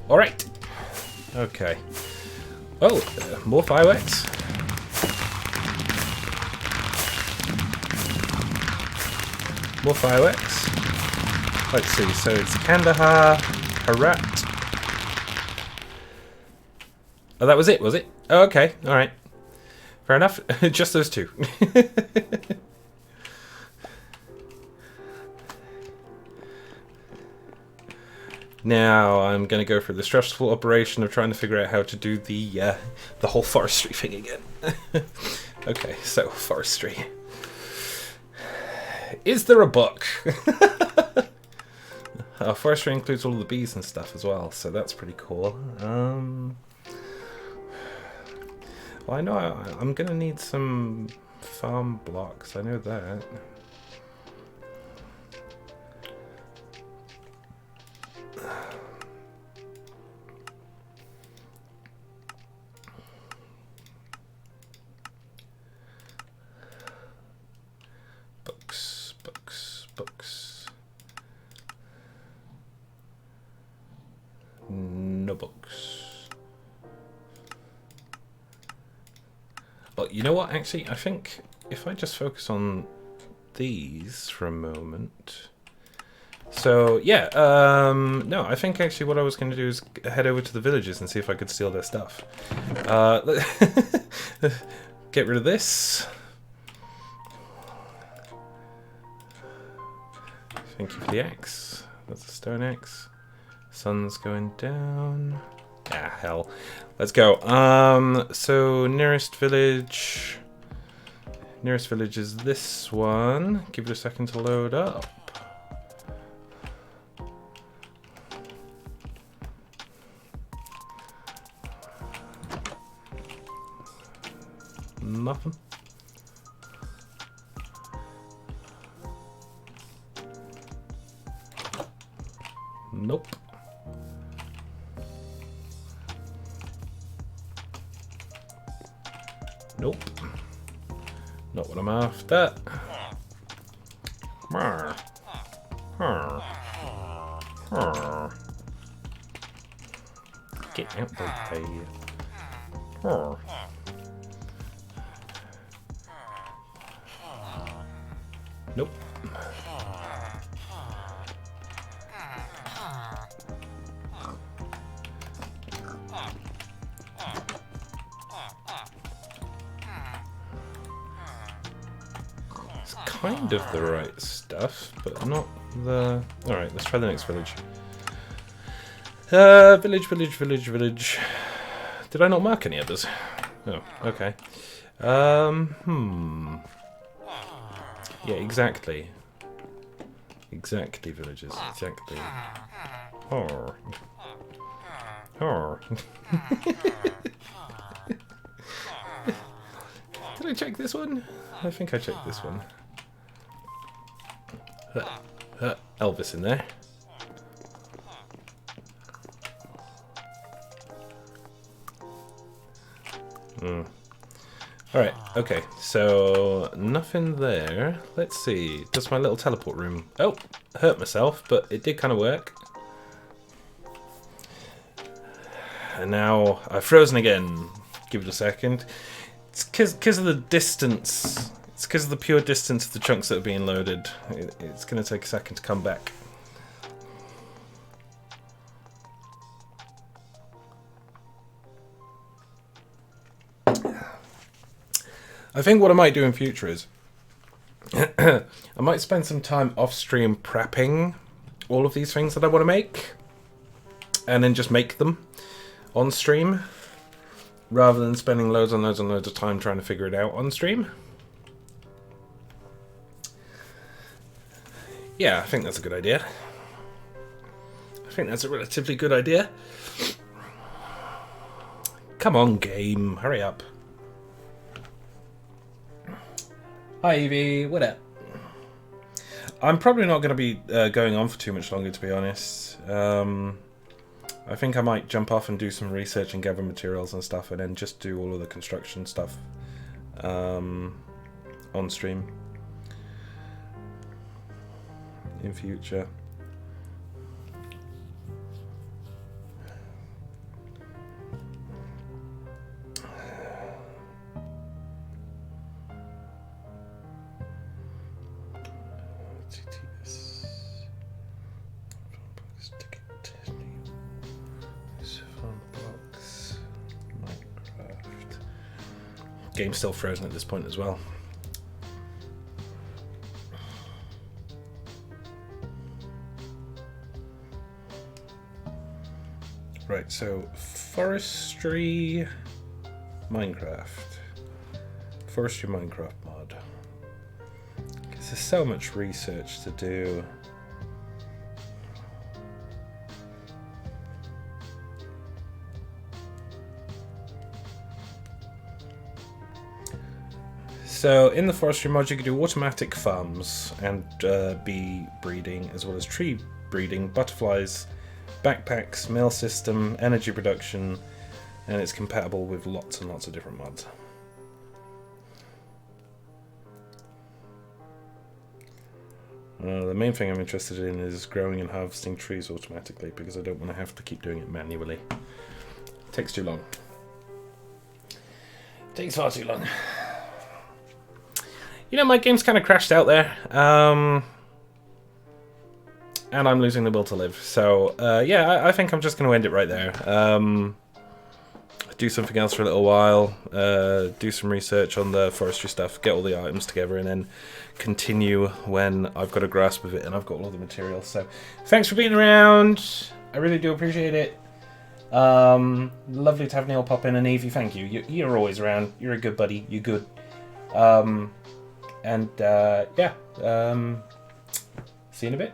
Alright. Okay. Oh, more fireworks. More fireworks. Let's see, so it's Kandahar, Herat. Oh, that was it, was it? Oh, okay, alright. Fair enough. Just those two. Now I'm going to go through the stressful operation of trying to figure out how to do the whole forestry thing again. Okay, so forestry. Is there a book? Forestry includes all the bees and stuff as well, so that's pretty cool. Well, I know I'm going to need some farm blocks, I know that. Books. No books. But you know what, actually, I think if I just focus on these for a moment. So, yeah, no, I think actually what I was going to do is head over to the villages and see if I could steal their stuff. Get rid of this. Thank you for the axe. That's a stone axe. Sun's going down. Ah, hell. Let's go. So nearest village. Nearest village is this one. Give it a second to load up. Nothing. Nope. Nope. Not what I'm after. Get out the way. Nope. It's kind of the right stuff, but not the... Alright, let's try the next village. Village. Did I not mark any others? Oh, okay. Yeah, exactly. Exactly, villages. Exactly. Oh. Did I check this one? I think I checked this one. Elvis in there. Alright, okay, so nothing there. Let's see, does my little teleport room... Oh, hurt myself, but it did kind of work. And now I've frozen again. Give it a second. It's because of the distance. It's because of the pure distance of the chunks that are being loaded. It's going to take a second to come back. I think what I might do in future is I might spend some time off stream prepping all of these things that I want to make and then just make them on stream rather than spending loads and loads and loads of time trying to figure it out on stream. Yeah, I think that's a good idea. I think that's a relatively good idea. Come on, game, hurry up. Hi Evie, what up? I'm probably not going to be going on for too much longer, to be honest. I think I might jump off and do some research and gather materials and stuff, and then just do all of the construction stuff on stream in future. game's still frozen at this point as well. Right, so forestry Minecraft mod. Because there's so much research to do. So in the forestry mod, you can do automatic farms and bee breeding, as well as tree breeding, butterflies, backpacks, mail system, energy production, and it's compatible with lots and lots of different mods. The main thing I'm interested in is growing and harvesting trees automatically, because I don't want to have to keep doing it manually. It takes too long. It takes far too long. You know, my game's kind of crashed out there. And I'm losing the will to live. So, yeah, I think I'm just going to end it right there. Do something else for a little while. Do some research on the forestry stuff. Get all the items together. And then continue when I've got a grasp of it and I've got all the materials. So, thanks for being around. I really do appreciate it. Lovely to have Neil pop in. And Evie, thank you. You're always around. You're a good buddy. You're good. Yeah. See you in a bit.